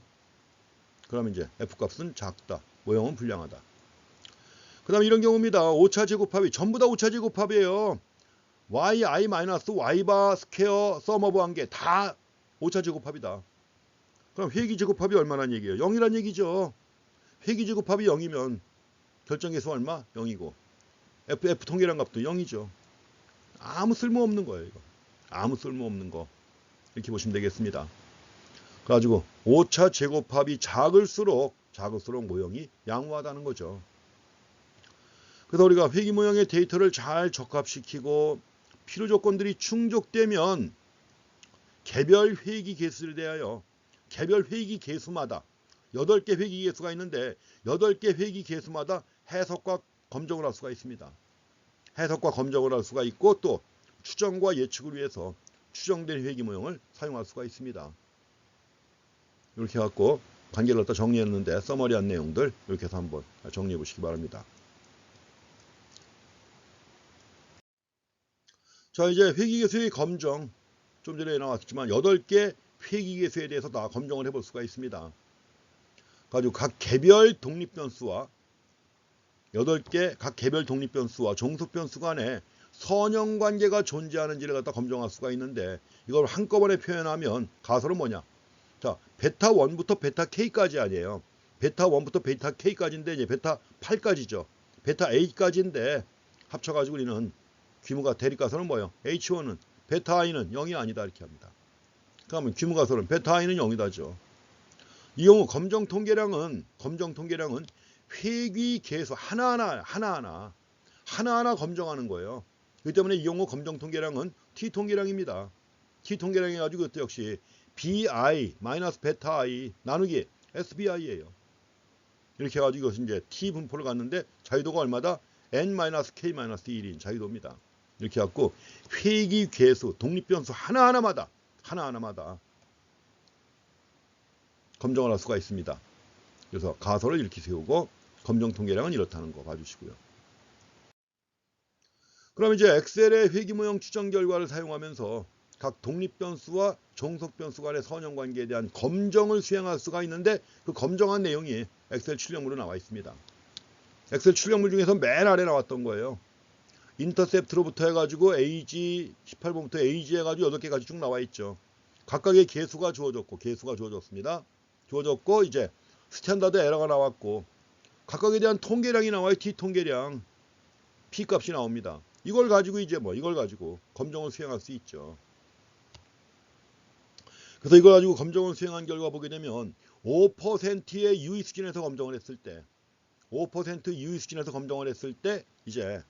Speaker 1: 그러면 이제 F 값은 작다. 모형은 불량하다. 그 다음에 이런 경우입니다. 5차 제곱합이 전부 다 5차 제곱합이에요. yi 마이너스 y바 스퀘어 썸오브 한 게 다 5차 제곱합이다. 그럼 회귀 제곱합이 얼마란 얘기예요? 0이란 얘기죠. 회귀 제곱합이 0이면 결정계수 얼마? 0이고 F 통계량 값도 0이죠. 아무 쓸모없는 거예요, 이거. 아무 쓸모없는 거. 이렇게 보시면 되겠습니다. 그래가지고 5차 제곱합이 작을수록 모형이 양호하다는 거죠. 그래서 우리가 회귀 모형의 데이터를 잘 적합시키고 필요 조건들이 충족되면 개별 회귀 개수에 대하여 개별 회귀 개수마다 8개 회귀 개수가 있는데 8개 회귀 개수마다 해석과 검정을 할 수가 있습니다. 해석과 검정을 할 수가 있고 또 추정과 예측을 위해서 추정된 회귀 모형을 사용할 수가 있습니다. 이렇게 해갖고 관계를 갖다 정리했는데 서머리한 내용들 이렇게 해서 한번 정리해 보시기 바랍니다. 자, 이제 회귀계수의 검정, 좀 전에 나왔지만 8개 회귀계수에 대해서 다 검정을 해볼 수가 있습니다. 가지고 각 개별 독립변수와 8개 각 개별 독립변수와 종속변수 간에 선형관계가 존재하는지를 갖다 검정할 수가 있는데 이걸 한꺼번에 표현하면 가설은 뭐냐? 자, 베타 1부터 베타 K까지 아니에요. 베타 1부터 베타 K까지인데 이제 베타 8까지죠. 베타 8까지인데 합쳐가지고 우리는 귀무가 대립가설은 뭐예요? H1은 베타 i는 0이 아니다 이렇게 합니다. 그러면 귀무가설은 베타 i는 0이다죠. 이 경우 검정 통계량은 회귀 계수 하나하나 검정하는 거예요. 그렇기 때문에 이 경우 검정 통계량은 T 통계량입니다. T 통계량이 가지고 이것도 역시 BI 마이너스 베타 I 나누기 SBI예요. 이렇게 해가지고 이것은 이제 T 분포를 갖는데 자유도가 얼마다? N-K-1인 자유도입니다. 이렇게 해갖고 회귀 계수 독립변수 하나하나마다 검정을 할 수가 있습니다. 그래서 가설을 이렇게 세우고 검정 통계량은 이렇다는 거 봐주시고요. 그럼 이제 엑셀의 회귀 모형 추정 결과를 사용하면서 각 독립변수와 종속변수 간의 선형관계에 대한 검정을 수행할 수가 있는데 그 검정한 내용이 엑셀 출력물로 나와 있습니다. 엑셀 출력물 중에서 맨 아래 나왔던 거예요. 인터셉트로부터 해가지고 AG 18번부터 AG 해가지고 8개까지 쭉 나와 있죠. 각각의 개수가 주어졌습니다. 주어졌고 이제 스탠다드 에러가 나왔고 각각에 대한 통계량이 나와요. D 통계량. P 값이 나옵니다. 이걸 가지고 이제 이걸 가지고 검정을 수행할 수 있죠. 그래서 이걸 가지고 검정을 수행한 결과 보게 되면 5%의 유의 수준에서 검정을 했을 때 5% 유의 수준에서 검정을 했을 때 이제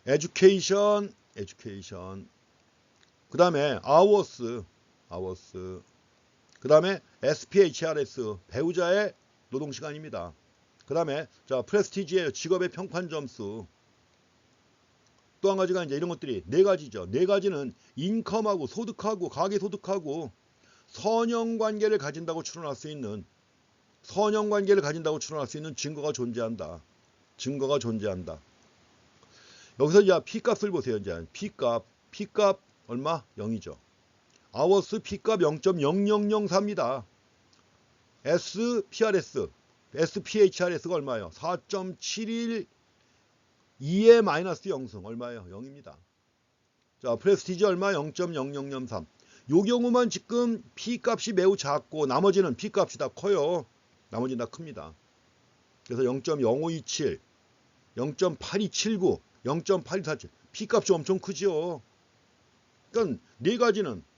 Speaker 1: education 그 다음에 hours 그 다음에 SPHRS 배우자의 노동시간입니다. 그 다음에 자 프레스티지예요. 직업의 평판 점수. 또 한 가지가 이제 이런 것들이 네 가지죠. 네 가지는 인컴하고 소득하고 가계소득하고 선형관계를 가진다고 추론할 수 있는 증거가 존재한다. 증거가 존재한다. 여기서 이제 P값을 보세요. 이제 P값 얼마? 0이죠. hours P값 0.0004입니다. SPHRS가 얼마예요? 4.71 2의 마이너스 0승 얼마예요? 0입니다. 자, 프레스티지 얼마? 0.0003. 요 경우만 지금 P값이 매우 작고 나머지는 P값이 다 커요. 나머지는 다 큽니다. 그래서 0.0527, 0.8279, 0.8247 P값이 엄청 크죠. 그러니까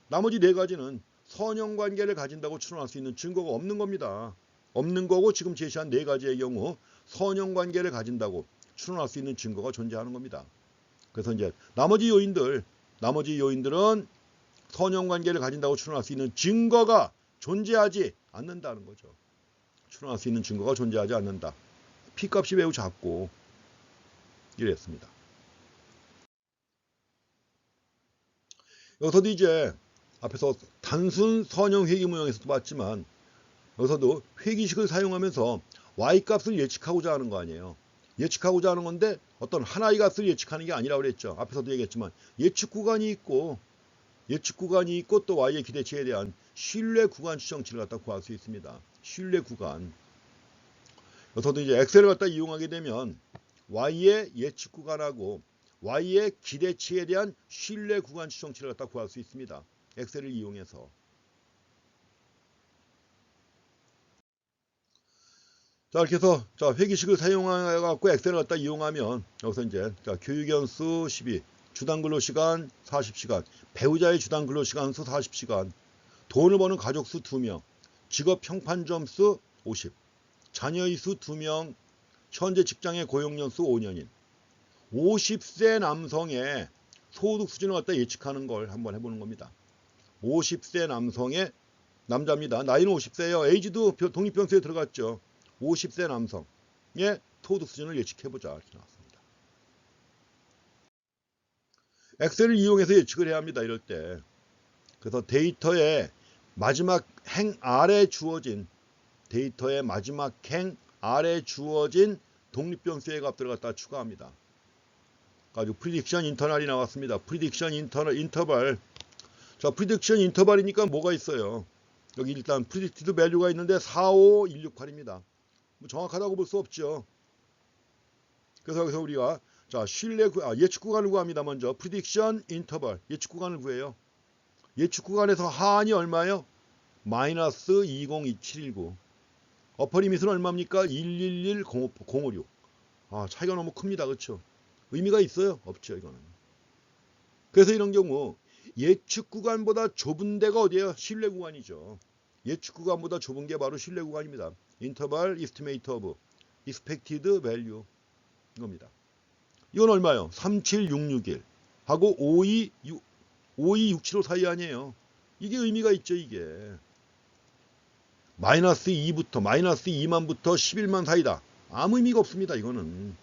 Speaker 1: 나머지 네 가지는 선형관계를 가진다고 추론할 수 있는 증거가 없는 겁니다. 없는 거고 지금 제시한 네 가지의 경우 선형관계를 가진다고 추론할 수 있는 증거가 존재하는 겁니다. 그래서 이제 나머지 요인들은 선형관계를 가진다고 추론할 수 있는 증거가 존재하지 않는다는 거죠. 추론할 수 있는 증거가 존재하지 않는다. P값이 매우 작고 이랬습니다. 여기서도 이제 앞에서 단순 선형 회귀 모형에서도 봤지만 여기서도 회귀식을 사용하면서 Y값을 예측하고자 하는 거 아니에요. 예측하고자 하는 건데 어떤 하나의 값을 예측하는 게 아니라고 그랬죠. 앞에서도 얘기했지만 예측 구간이 있고 또 Y의 기대치에 대한 신뢰 구간 추정치를 갖다 구할 수 있습니다. 신뢰 구간. 여기서도 이제 엑셀을 갖다 이용하게 되면 Y의 예측 구간하고 Y의 기대치에 대한 신뢰 구간 추정치를 갖다 구할 수 있습니다. 엑셀을 이용해서. 자, 이렇게 해서 회귀식을 사용해갖고 엑셀을 갖다 이용하면 여기서 이제 교육연수 12, 주당 근로시간 40시간, 배우자의 주당 근로시간 수 40시간, 돈을 버는 가족 수 2명, 직업 평판 점수 50, 자녀의 수 2명, 현재 직장의 고용연수 5년인 50세 남성의 소득 수준을 갖다 예측하는 걸 한번 해보는 겁니다. 50세 남성의 남자입니다. 나이는 50세예요. 에이지도 독립변수에 들어갔죠. 50세 남성의 소득 수준을 예측해보자. 이렇게 나왔습니다. 엑셀을 이용해서 예측을 해야 합니다. 이럴 때. 그래서 데이터의 마지막 행 아래 주어진 독립변수의 값들을 갖다 추가합니다. 가지고 프리딕션 인터널이 나왔습니다. 프리딕션 인터벌. 자, 프리딕션 인터벌이니까 뭐가 있어요? 여기 일단 프리딕티드 밸류가 있는데 45168입니다. 뭐 정확하다고 볼 수 없죠. 그래서 여기서 우리가 예측 구간을 구합니다. 먼저 프리딕션 인터벌 예측 구간을 구해요. 예측 구간에서 하한이 얼마예요? 마이너스 202719. 어퍼 리밋은 얼마입니까? 111056. 차이가 너무 큽니다. 그렇죠? 의미가 있어요? 없죠. 이거는. 그래서 이런 경우 예측 구간보다 좁은 데가 어디예요? 신뢰 구간이죠. 예측 구간보다 좁은 게 바로 신뢰 구간입니다. 인터벌 estimate of expected value 이겁니다. 이건 얼마요? 37661 하고 52675 사이 아니에요. 이게 의미가 있죠. 이게 마이너스 2만부터 11만 사이다. 아무 의미가 없습니다. 이거는.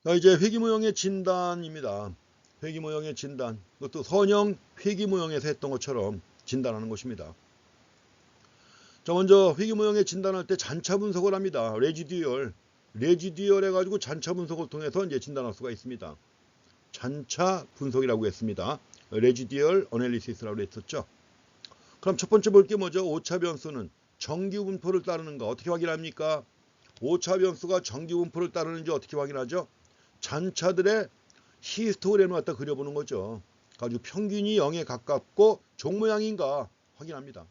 Speaker 1: 자, 이제 회귀모형의 진단입니다. 회귀모형의 진단. 그것도 선형 회귀모형에서 했던 것처럼 진단하는 것입니다. 자, 먼저 회귀모형의 진단할 때 잔차 분석을 합니다. 레지듀얼 해가지고 잔차 분석을 통해서 이제 진단할 수가 있습니다. 잔차 분석이라고 했습니다. 레지듀얼 어널리시스라고 했었죠. 그럼 첫 번째 볼 게 뭐죠? 오차 변수는 정규 분포를 따르는가? 어떻게 확인합니까? 오차 변수가 정규 분포를 따르는지 어떻게 확인하죠? 잔차들의 히스토그램을 갖다 그려보는 거죠. 가지고 평균이 0에 가깝고 종 모양인가 확인합니다.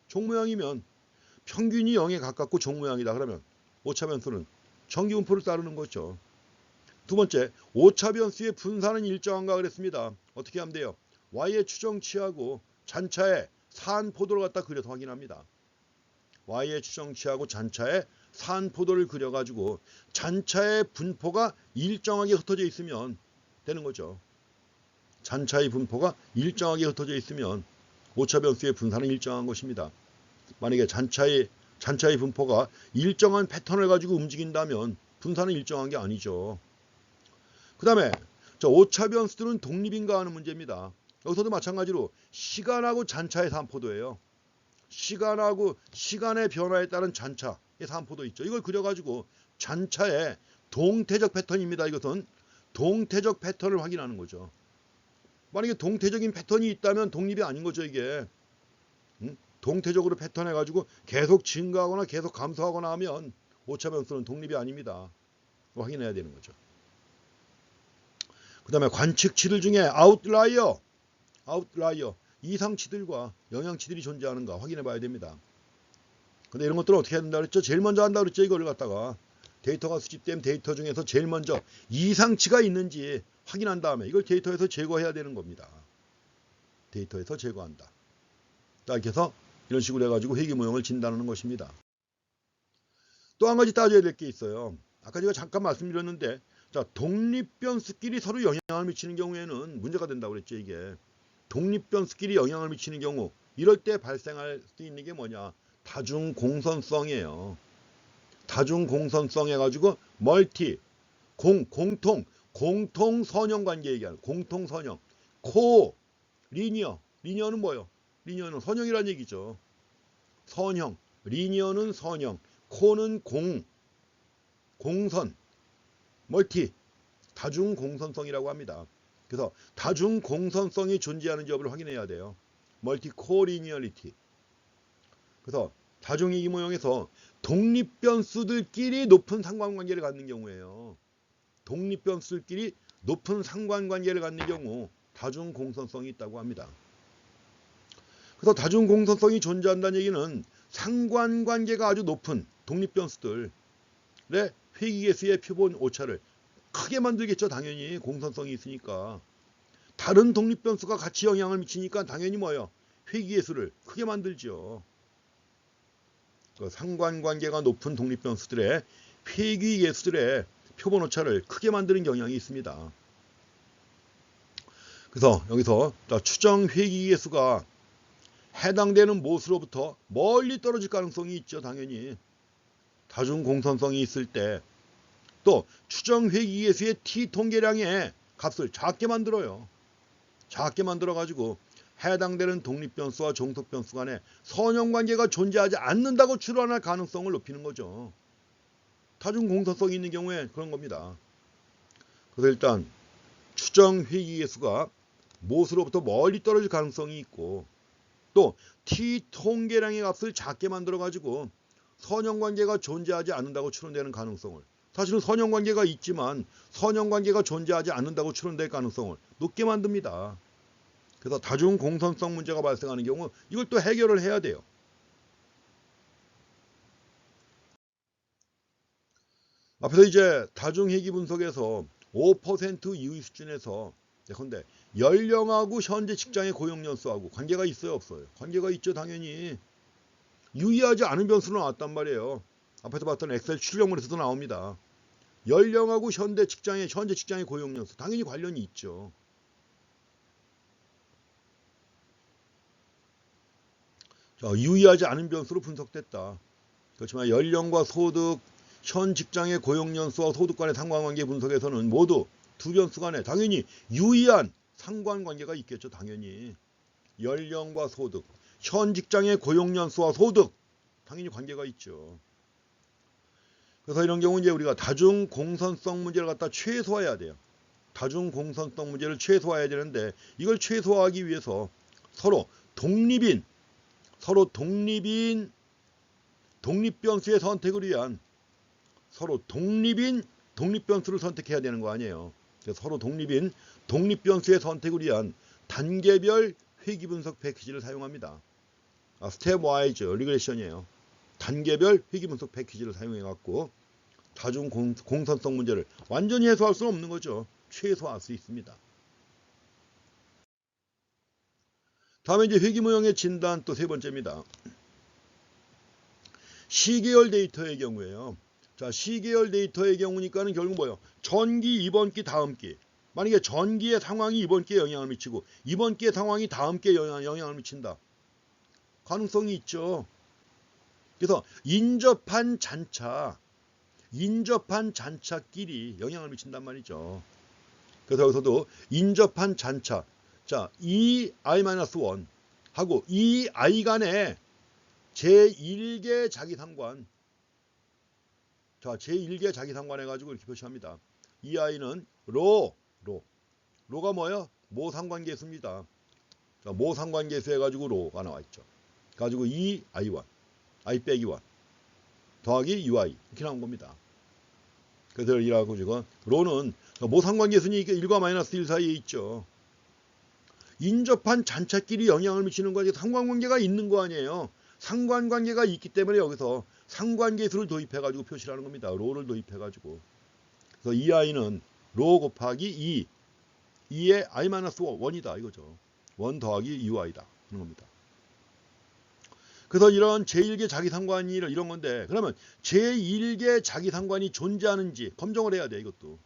Speaker 1: 종 모양이면 평균이 0에 가깝고 종 모양이다. 그러면 오차 변수는 정기 분포를 따르는 거죠. 두 번째, 오차 변수의 분산은 일정한가 그랬습니다. 어떻게 하면 돼요? y의 추정치하고 잔차의 산포도를 갖다 그려서 확인합니다. y의 추정치하고 잔차의 산포도를 그려가지고 잔차의 분포가 일정하게 흩어져 있으면 되는 거죠. 잔차의 분포가 일정하게 흩어져 있으면 오차 변수의 분산은 일정한 것입니다. 만약에 잔차의 분포가 일정한 패턴을 가지고 움직인다면 분산은 일정한 게 아니죠. 그 다음에 오차 변수들은 독립인가 하는 문제입니다. 여기서도 마찬가지로 시간하고 잔차의 산포도예요. 시간의 변화에 따른 잔차의 산포도 있죠. 이걸 그려가지고 잔차의 동태적 패턴입니다. 이것은 동태적 패턴을 확인하는 거죠. 만약에 동태적인 패턴이 있다면 독립이 아닌 거죠. 이게 동태적으로 패턴해가지고 계속 증가하거나 계속 감소하거나 하면 오차 변수는 독립이 아닙니다. 확인해야 되는 거죠. 그 다음에 관측치들 중에 아웃라이어 이상치들과 영향치들이 존재하는가 확인해 봐야 됩니다. 근데 이런 것들은 어떻게 해야 된다 그랬죠? 제일 먼저 한다 그랬죠? 이거를 갖다가 데이터가 수집된 데이터 중에서 제일 먼저 이상치가 있는지 확인한 다음에 이걸 데이터에서 제거해야 되는 겁니다. 데이터에서 제거한다. 자, 이렇게 해서 이런 식으로 해가지고 회귀 모형을 진단하는 것입니다. 또 한 가지 따져야 될 게 있어요. 아까 제가 잠깐 말씀드렸는데, 자, 독립변수끼리 서로 영향을 미치는 경우에는 문제가 된다고 그랬죠. 이게 독립변수끼리 영향을 미치는 경우, 이럴 때 발생할 수 있는 게 뭐냐? 다중공선성이에요. 다중공선성 해가지고 멀티, 공통 선형 관계 얘기하는 공통선형. 리니어는 뭐예요? 리니어는 선형이란 얘기죠. 선형, 리니어는 선형, 코는 공선, 멀티, 다중공선성이라고 합니다. 그래서 다중공선성이 존재하는지 여부를 확인해야 돼요. 멀티 코리니어리티. 그래서 다중이기 모형에서 독립변수들끼리 높은 상관관계를 갖는 경우에요. 독립변수들끼리 높은 상관관계를 갖는 경우 다중공선성이 있다고 합니다. 그래서 다중공선성이 존재한다는 얘기는 상관관계가 아주 높은 독립변수들의 회귀계수의 표본 오차를 크게 만들겠죠. 당연히 공선성이 있으니까. 다른 독립변수가 같이 영향을 미치니까 당연히 뭐예요? 회귀계수를 크게 만들죠. 그 상관관계가 높은 독립변수들의 회귀계수들의 표본 오차를 크게 만드는 경향이 있습니다. 그래서 여기서 추정 회귀계수가 해당되는 못으로부터 멀리 떨어질 가능성이 있죠. 당연히 다중공선성이 있을 때 또 추정 회귀계수의 t 통계량의 값을 작게 만들어요. 작게 만들어 가지고 해당되는 독립변수와 종속변수 간에 선형관계가 존재하지 않는다고 추론할 가능성을 높이는 거죠. 다중공선성이 있는 경우에 그런 겁니다. 그래서 일단 추정 회귀계수가 못으로부터 멀리 떨어질 가능성이 있고 또 t 통계량의 값을 작게 만들어 가지고 선형관계가 존재하지 않는다고 추론되는 가능성을, 사실은 선형관계가 있지만 선형관계가 존재하지 않는다고 추론될 가능성을 높게 만듭니다. 그래서 다중공선성 문제가 발생하는 경우 이걸 또 해결을 해야 돼요. 앞에서 이제 다중회귀 분석에서 5% 이후의 수준에서 예컨대 연령하고 현재 직장의 고용연수하고 관계가 있어요, 없어요? 관계가 있죠. 당연히 유의하지 않은 변수는 나왔단 말이에요. 앞에서 봤던 엑셀 출력물에서도 나옵니다. 연령하고 현재 직장의 고용연수 당연히 관련이 있죠. 자, 유의하지 않은 변수로 분석됐다. 그렇지만 연령과 소득, 현 직장의 고용연수와 소득 간의 상관관계 분석에서는 모두 두 변수 간에 당연히 유의한 상관관계가 있겠죠. 당연히 연령과 소득, 현 직장의 고용연수와 소득 당연히 관계가 있죠. 그래서 이런 경우 이제 우리가 다중공선성 문제를 갖다 최소화해야 돼요. 다중공선성 문제를 최소화해야 되는데 이걸 최소화하기 위해서 서로 독립변수의 선택을 위한 독립변수를 선택해야 되는 거 아니에요. 서로 독립변수의 선택을 위한 단계별 회귀 분석 패키지를 사용합니다. 스텝 와이즈 리그레션이에요. 단계별 회귀 분석 패키지를 사용해 갖고 다중 공선성 문제를 완전히 해소할 수는 없는 거죠. 최소화할 수 있습니다. 다음에 이제 회귀 모형의 진단 또 세 번째입니다. 시계열 데이터의 경우에요. 자, 시계열 데이터의 경우니까는 결국 뭐예요? 전기, 이번 기, 다음 기. 만약에 전기의 상황이 이번 기에 영향을 미치고 이번 기의 상황이 다음 기에 영향을 미친다. 가능성이 있죠. 그래서 인접한 잔차끼리 영향을 미친단 말이죠. 그래서 여기서도 인접한 잔차. 자, 이 i-1 하고 이 i 간의 제1계 자기상관. 자, 제1계 자기상관 해가지고 이렇게 표시합니다. 이 i는 로가 뭐예요? 모상관계수입니다. 자, 모상관계수 해가지고 로가 나와 있죠. 가지고 이 i1, i 빼기 1 더하기 ui 이렇게 나온 겁니다. 그래서 이라고 지금 로는 모상관계수니까 1과 마이너스 1 사이에 있죠. 인접한 잔차끼리 영향을 미치는 거지 상관관계가 있는 거 아니에요. 상관관계가 있기 때문에 여기서 상관계수를 도입해가지고 표시를 하는 겁니다. 로를 도입해가지고. 그래서 이 i는 로 곱하기 2의 i-1이다 이거죠. 1 더하기 ui다 하는 겁니다. 그래서 이런 제1계 자기상관이 이런 건데 그러면 제1계 자기상관이 존재하는지 검정을 해야 돼 이것도.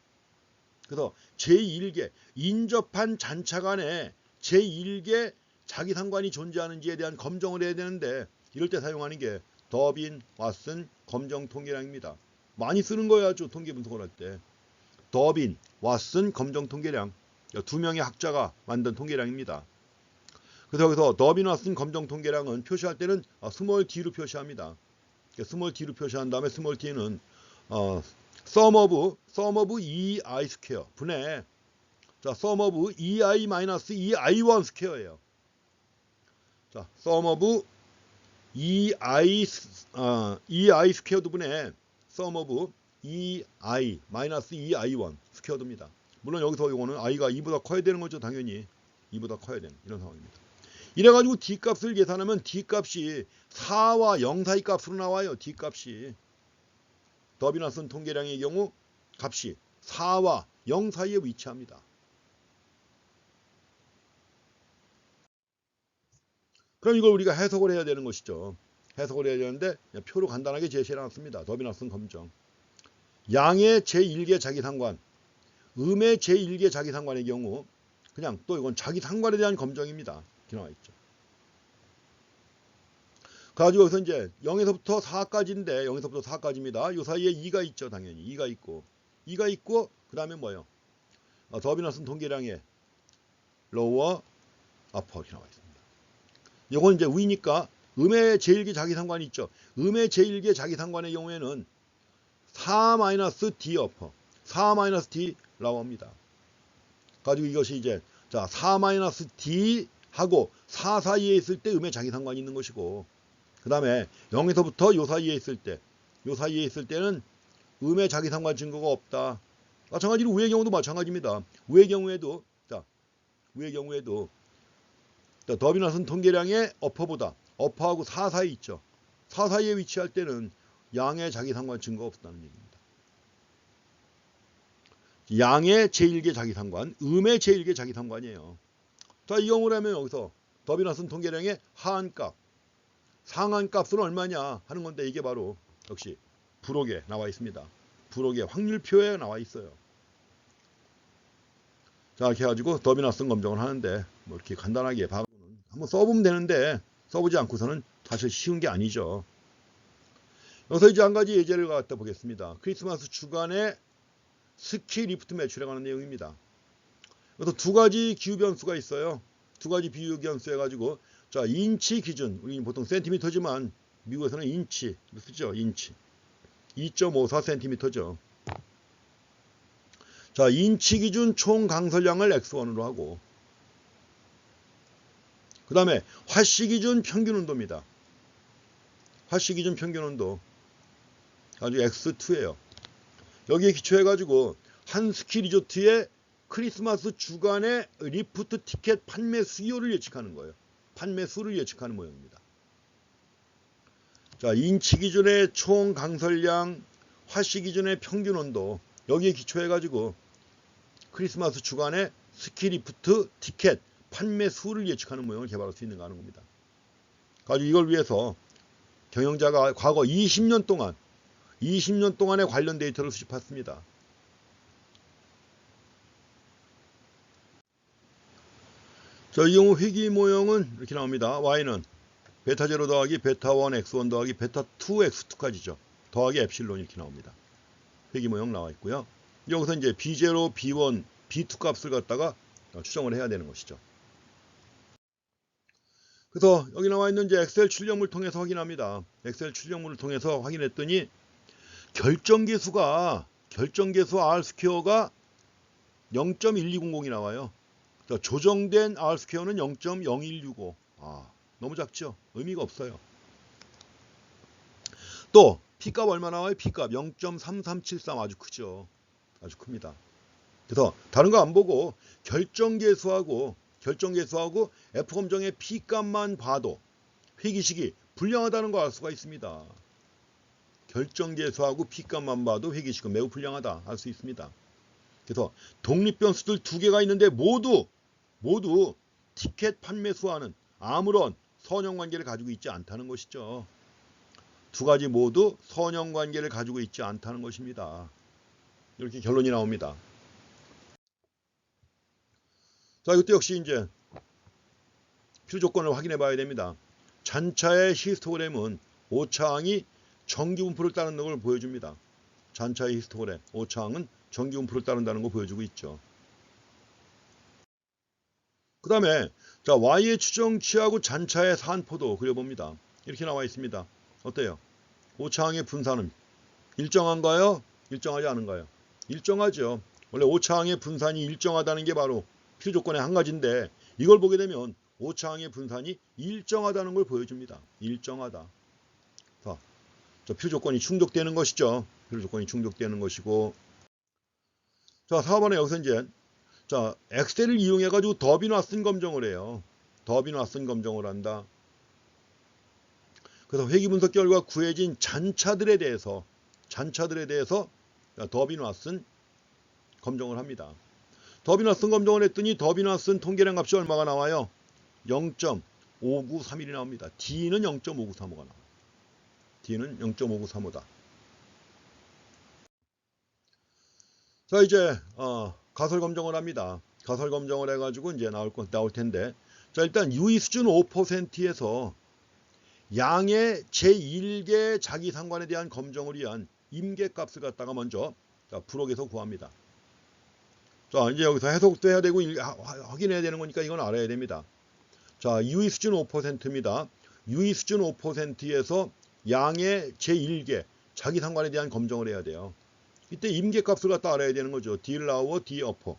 Speaker 1: 그래서 제1계 인접한 잔차 간에 제1계 자기상관이 존재하는지에 대한 검정을 해야 되는데 이럴 때 사용하는 게 더빈, 왓슨 검정 통계량입니다. 많이 쓰는 거예요. 아주 통계 분석을 할 때. 더빈, 왓슨 검정 통계량. 두 명의 학자가 만든 통계량입니다. 그래서 여기서 더빈, 왓슨 검정 통계량은 표시할 때는 스몰 t로 표시합니다. 스몰 t로 표시한 다음에 스몰 t는 sum of ei 스퀘어 분의 자, sum of ei 마이너스 ei1 스퀘어예요. 자, sum of ei 스퀘어드 분의 sum of ei 마이너스 ei1 스퀘어드입니다. 물론 여기서 이거는 i가 2보다 커야 되는 거죠. 당연히 2보다 커야 되는 이런 상황입니다. 이래가지고 D값을 계산하면 D값이 4와 0 사이 값으로 나와요. D값이 더빈 왓슨 통계량의 경우 값이 4와 0 사이에 위치합니다. 그럼 이걸 우리가 해석을 해야 되는 것이죠. 해석을 해야 되는데 표로 간단하게 제시해놨습니다. 더빈 왓슨 검정. 양의 제1계 자기상관, 음의 제1계 자기상관의 경우 그냥 또 이건 자기상관에 대한 검정입니다. 이렇게 나와 있죠. 가지고 여기서 이제 0에서부터 4까지인데 0에서부터 4까지입니다. 이 사이에 2가 있죠. 당연히 2가 있고 그 다음에 뭐예요? 더빈 왓슨 통계량의 lower, upper 이렇게 나와 있습니다. 이건 이제 위니까 음의 제1계 자기상관이 있죠. 음의 제1계 자기상관의 경우에는 4-d upper, 4-d lower입니다. 가지고 이것이 이제 자 4-d 하고 4 사이에 있을 때 음의 자기상관이 있는 것이고 그 다음에 0에서부터 요 사이에 있을 때는 음의 자기상관 증거가 없다. 마찬가지로 우의 경우도 마찬가지입니다. 우의 경우에도 더빈 왓슨 통계량의 어퍼하고 4 사이 있죠. 4 사이에 위치할 때는 양의 자기상관 증거가 없다는 얘기입니다. 양의 제1계 자기상관, 음의 제1계 자기상관이에요. 자, 이 경우라면 여기서 더빈 왓슨 통계량의 하한값, 상한값은 얼마냐 하는 건데 이게 바로 역시 부록에 나와 있습니다. 부록의 확률표에 나와 있어요. 자, 이렇게 해가지고 더빈 왓슨 검정을 하는데 뭐 이렇게 간단하게 한번 써보면 되는데 써보지 않고서는 사실 쉬운 게 아니죠. 여기서 이제 한 가지 예제를 갖다 보겠습니다. 크리스마스 주간에 스키 리프트 매출에 관한 내용입니다. 그래서 두 가지 기후 변수가 있어요. 두 가지 비유 변수 해가지고 자 인치 기준 우리 보통 센티미터지만 미국에서는 인치 쓰죠. 인치 2.54cm죠. 자 인치 기준 총 강설량을 x1으로 하고 그 다음에 화씨 기준 평균 온도입니다. 화씨 기준 평균 온도 아주 x2예요. 여기에 기초해가지고 한 스키 리조트의 크리스마스 주간의 리프트 티켓 판매 수요를 예측하는 거예요. 판매 수를 예측하는 모양입니다. 자, 인치 기준의 총 강설량, 화씨 기준의 평균 온도, 여기에 기초해가지고 크리스마스 주간의 스키 리프트 티켓 판매 수를 예측하는 모형을 개발할 수 있는가 하는 겁니다. 가지고 이걸 위해서 경영자가 과거 20년 동안의 관련 데이터를 수집했습니다. 자, 이 경우 회귀 모형은 이렇게 나옵니다. y는 베타 0 더하기 베타 1 x1 더하기 베타 2 x2까지죠. 더하기 엡실론 이렇게 나옵니다. 회귀 모형 나와 있고요. 여기서 이제 B0, B1, B2 값을 갖다가 추정을 해야 되는 것이죠. 그래서 여기 나와 있는 이제 엑셀 출력물 통해서 확인합니다. 엑셀 출력물을 통해서 확인했더니 결정계수 R 스퀘어가 0.1200이 나와요. 조정된 R 스퀘어는 0.0165. 너무 작죠? 의미가 없어요. 또 P값 얼마 나와요? P값 0.3373 아주 크죠. 아주 큽니다. 그래서 다른 거 안 보고 결정계수하고 F 검정의 P값만 봐도 회귀식이 불량하다는 걸 알 수가 있습니다. 결정계수하고 P값만 봐도 회귀식은 매우 불량하다 알 수 있습니다. 그래서 독립변수들 두 개가 있는데 모두 티켓 판매수와는 아무런 선형관계를 가지고 있지 않다는 것이죠. 두 가지 모두 선형관계를 가지고 있지 않다는 것입니다. 이렇게 결론이 나옵니다. 자, 이것도 역시 이제 필요 조건을 확인해 봐야 됩니다. 잔차의 히스토그램은 오차항이 정기분포를 따른다는 걸 보여줍니다. 잔차의 히스토그램, 오차항은 정기분포를 따른다는 거 보여주고 있죠. 그 다음에 자, Y의 추정치하고 잔차의 산포도 그려봅니다. 이렇게 나와 있습니다. 어때요? 오차항의 분산은 일정한가요? 일정하지 않은가요? 일정하죠. 원래 오차항의 분산이 일정하다는 게 바로 필요 조건의 한 가지인데 이걸 보게 되면 오차항의 분산이 일정하다는 걸 보여줍니다. 일정하다. 자, 필요 조건이 충족되는 것이죠. 필요 조건이 충족되는 것이고. 자, 4번에 여기서 이제 자, 엑셀을 이용해 가지고 더비너슨 검정을 해요. 더비너슨 검정을 한다. 그래서 회귀 분석 결과 구해진 잔차들에 대해서 더비너슨 검정을 합니다. 더비너슨 검정을 했더니 더비너슨 통계량 값이 얼마가 나와요? 0.5931이 나옵니다. D는 0.5935가 나와요. D는 0.5935다. 자, 이제 가설 검정을 합니다. 가설 검정을 해가지고 이제 나올 텐데, 자, 일단 유의 수준 5%에서 양의 제1개 자기 상관에 대한 검정을 위한 임계값을 갖다가 먼저 불억에서 구합니다. 자, 이제 여기서 해석도 해야 되고 확인해야 되는 거니까 이건 알아야 됩니다. 자, 유의 수준 5%입니다. 유의 수준 5%에서 양의 제1개 자기 상관에 대한 검정을 해야 돼요. 이때 임계값을 갖다 알아야 되는 거죠. D lower, D upper.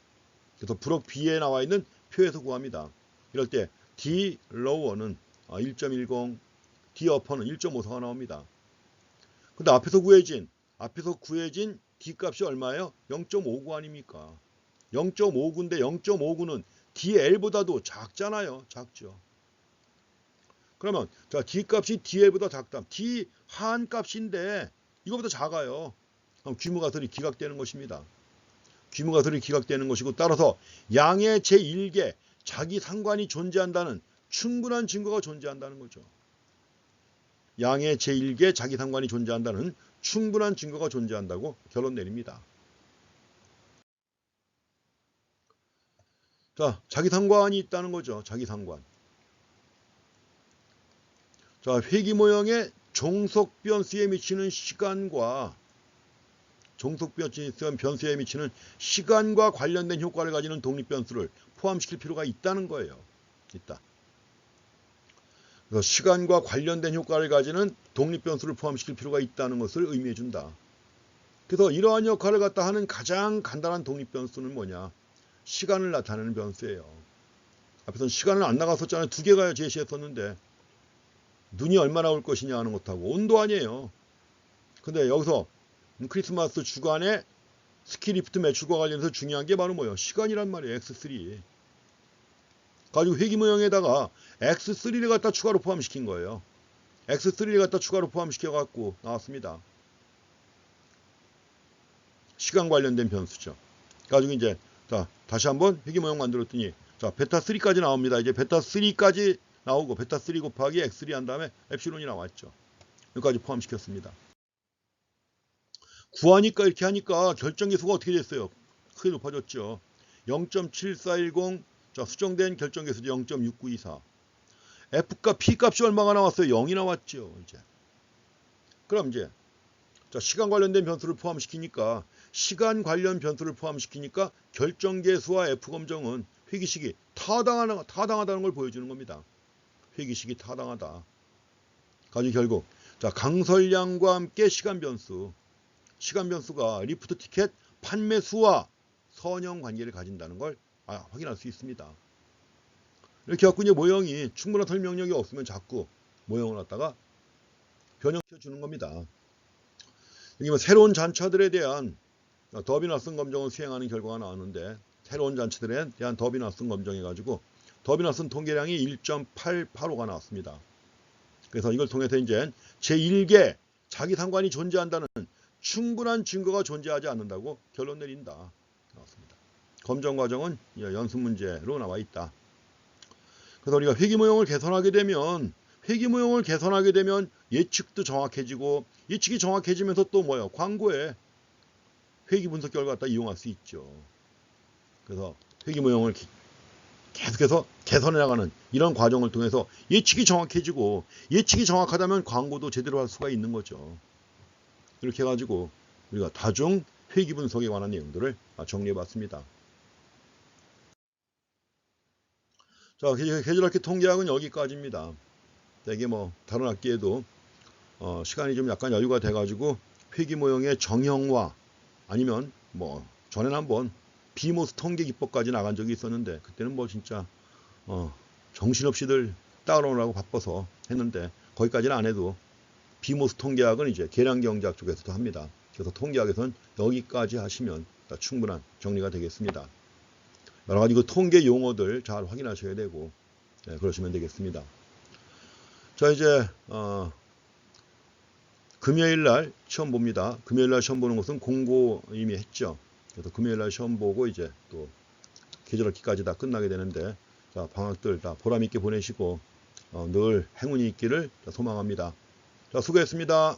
Speaker 1: 그래서 불억 B에 나와 있는 표에서 구합니다. 이럴 때 D lower는 1.10, D upper는 1.54가 나옵니다. 근데 앞에서 구해진 D 값이 얼마예요? 0.59 아닙니까? 0.59인데 0.59는 DL보다도 작잖아요. 작죠. 그러면 자, D 값이 DL보다 작다. D 한 값인데 이거보다 작아요. 그럼 귀무가설이 기각되는 것입니다. 귀무가설이 기각되는 것이고, 따라서 양의 제1개 자기 상관이 존재한다는 충분한 증거가 존재한다는 거죠. 양의 제1개 자기 상관이 존재한다는 충분한 증거가 존재한다고 결론 내립니다. 자, 자기 상관이 있다는 거죠. 자기 상관. 자, 회귀 모형의 종속 변수에 미치는 시간과 변수에 미치는 시간과 관련된 효과를 가지는 독립 변수를 포함시킬 필요가 있다는 거예요. 있다. 그래서 시간과 관련된 효과를 가지는 독립 변수를 포함시킬 필요가 있다는 것을 의미해 준다. 그래서 이러한 역할을 갖다 하는 가장 간단한 독립 변수는 뭐냐? 시간을 나타내는 변수예요. 앞에서는 시간을 안 나갔었잖아요. 두 개가 제시했었는데 눈이 얼마나 올 것이냐 하는 것하고 온도 아니에요. 근데 여기서 크리스마스 주간의 스키리프트 매출과 관련해서 중요한 게 바로 뭐예요? 시간이란 말이에요. X3. 가지고 회기 모형에다가 X3를 갖다 추가로 포함시킨 거예요. X3를 갖다 추가로 포함시켜 갖고 나왔습니다. 시간 관련된 변수죠. 가지고 이제 자, 다시 한번 회기 모형 만들었더니 자, 베타 3까지 나옵니다. 이제 베타 3까지 나오고 베타 3 곱하기 X3 한 다음에 엡실론이 나왔죠. 여기까지 포함시켰습니다. 구하니까 이렇게 하니까 결정계수가 어떻게 됐어요? 크게 높아졌죠. 0.7410 자, 수정된 결정계수죠. 0.6924. F값, P값이 얼마가 나왔어요? 0이 나왔죠. 이제. 그럼 이제 자, 시간 관련된 변수를 포함시키니까 시간 관련 변수를 포함시키니까 결정계수와 F검정은 회기식이 타당하다는 걸 보여주는 겁니다. 회기식이 타당하다. 가지고 결국 자, 강설량과 함께 시간 변수가 리프트 티켓 판매수와 선형 관계를 가진다는 걸 확인할 수 있습니다. 이렇게 갖고 이제 모형이 충분한 설명력이 없으면 자꾸 모형을 갖다가 변형시켜 주는 겁니다. 여기 뭐 새로운 잔차들에 대한 더비 낯선 검정을 수행하는 결과가 나왔는데 새로운 잔차들에 대한 더비 낯선 검정해가지고 더비 낯선 통계량이 1.885가 나왔습니다. 그래서 이걸 통해서 이제 제1계 자기 상관이 존재한다는 충분한 증거가 존재하지 않는다고 결론 내린다. 나왔습니다. 검정 과정은 연습 문제로 나와 있다. 그래서 우리가 회기 모형을 개선하게 되면 예측도 정확해지고 예측이 정확해지면서 또 뭐예요? 광고에 회기 분석 결과 갖다 이용할 수 있죠. 그래서 회기 모형을 계속해서 개선해 나가는 이런 과정을 통해서 예측이 정확해지고 예측이 정확하다면 광고도 제대로 할 수가 있는 거죠. 이렇게 해가지고 우리가 다중 회기 분석에 관한 내용들을 정리해 봤습니다. 자, 계절학기 통계학은 여기까지입니다. 이게 뭐 다른 학기에도 시간이 좀 약간 여유가 돼가지고 회기 모형의 정형화 아니면 뭐 전에는 한번 비모스 통계 기법까지 나간 적이 있었는데 그때는 뭐 진짜 정신없이들 따라오느라고 바빠서 했는데 거기까지는 안 해도 비모스 통계학은 이제 계량경제학 쪽에서도 합니다. 그래서 통계학에서는 여기까지 하시면 충분한 정리가 되겠습니다. 여러 가지 그 통계 용어들 잘 확인하셔야 되고 그러시면 되겠습니다. 자, 이제 금요일날 시험 봅니다. 금요일날 시험 보는 것은 공고 이미 했죠. 그래서 금요일날 시험 보고 이제 또 계절학기까지 다 끝나게 되는데 자, 방학들 다 보람 있게 보내시고 늘 행운이 있기를 소망합니다. 자, 수고했습니다.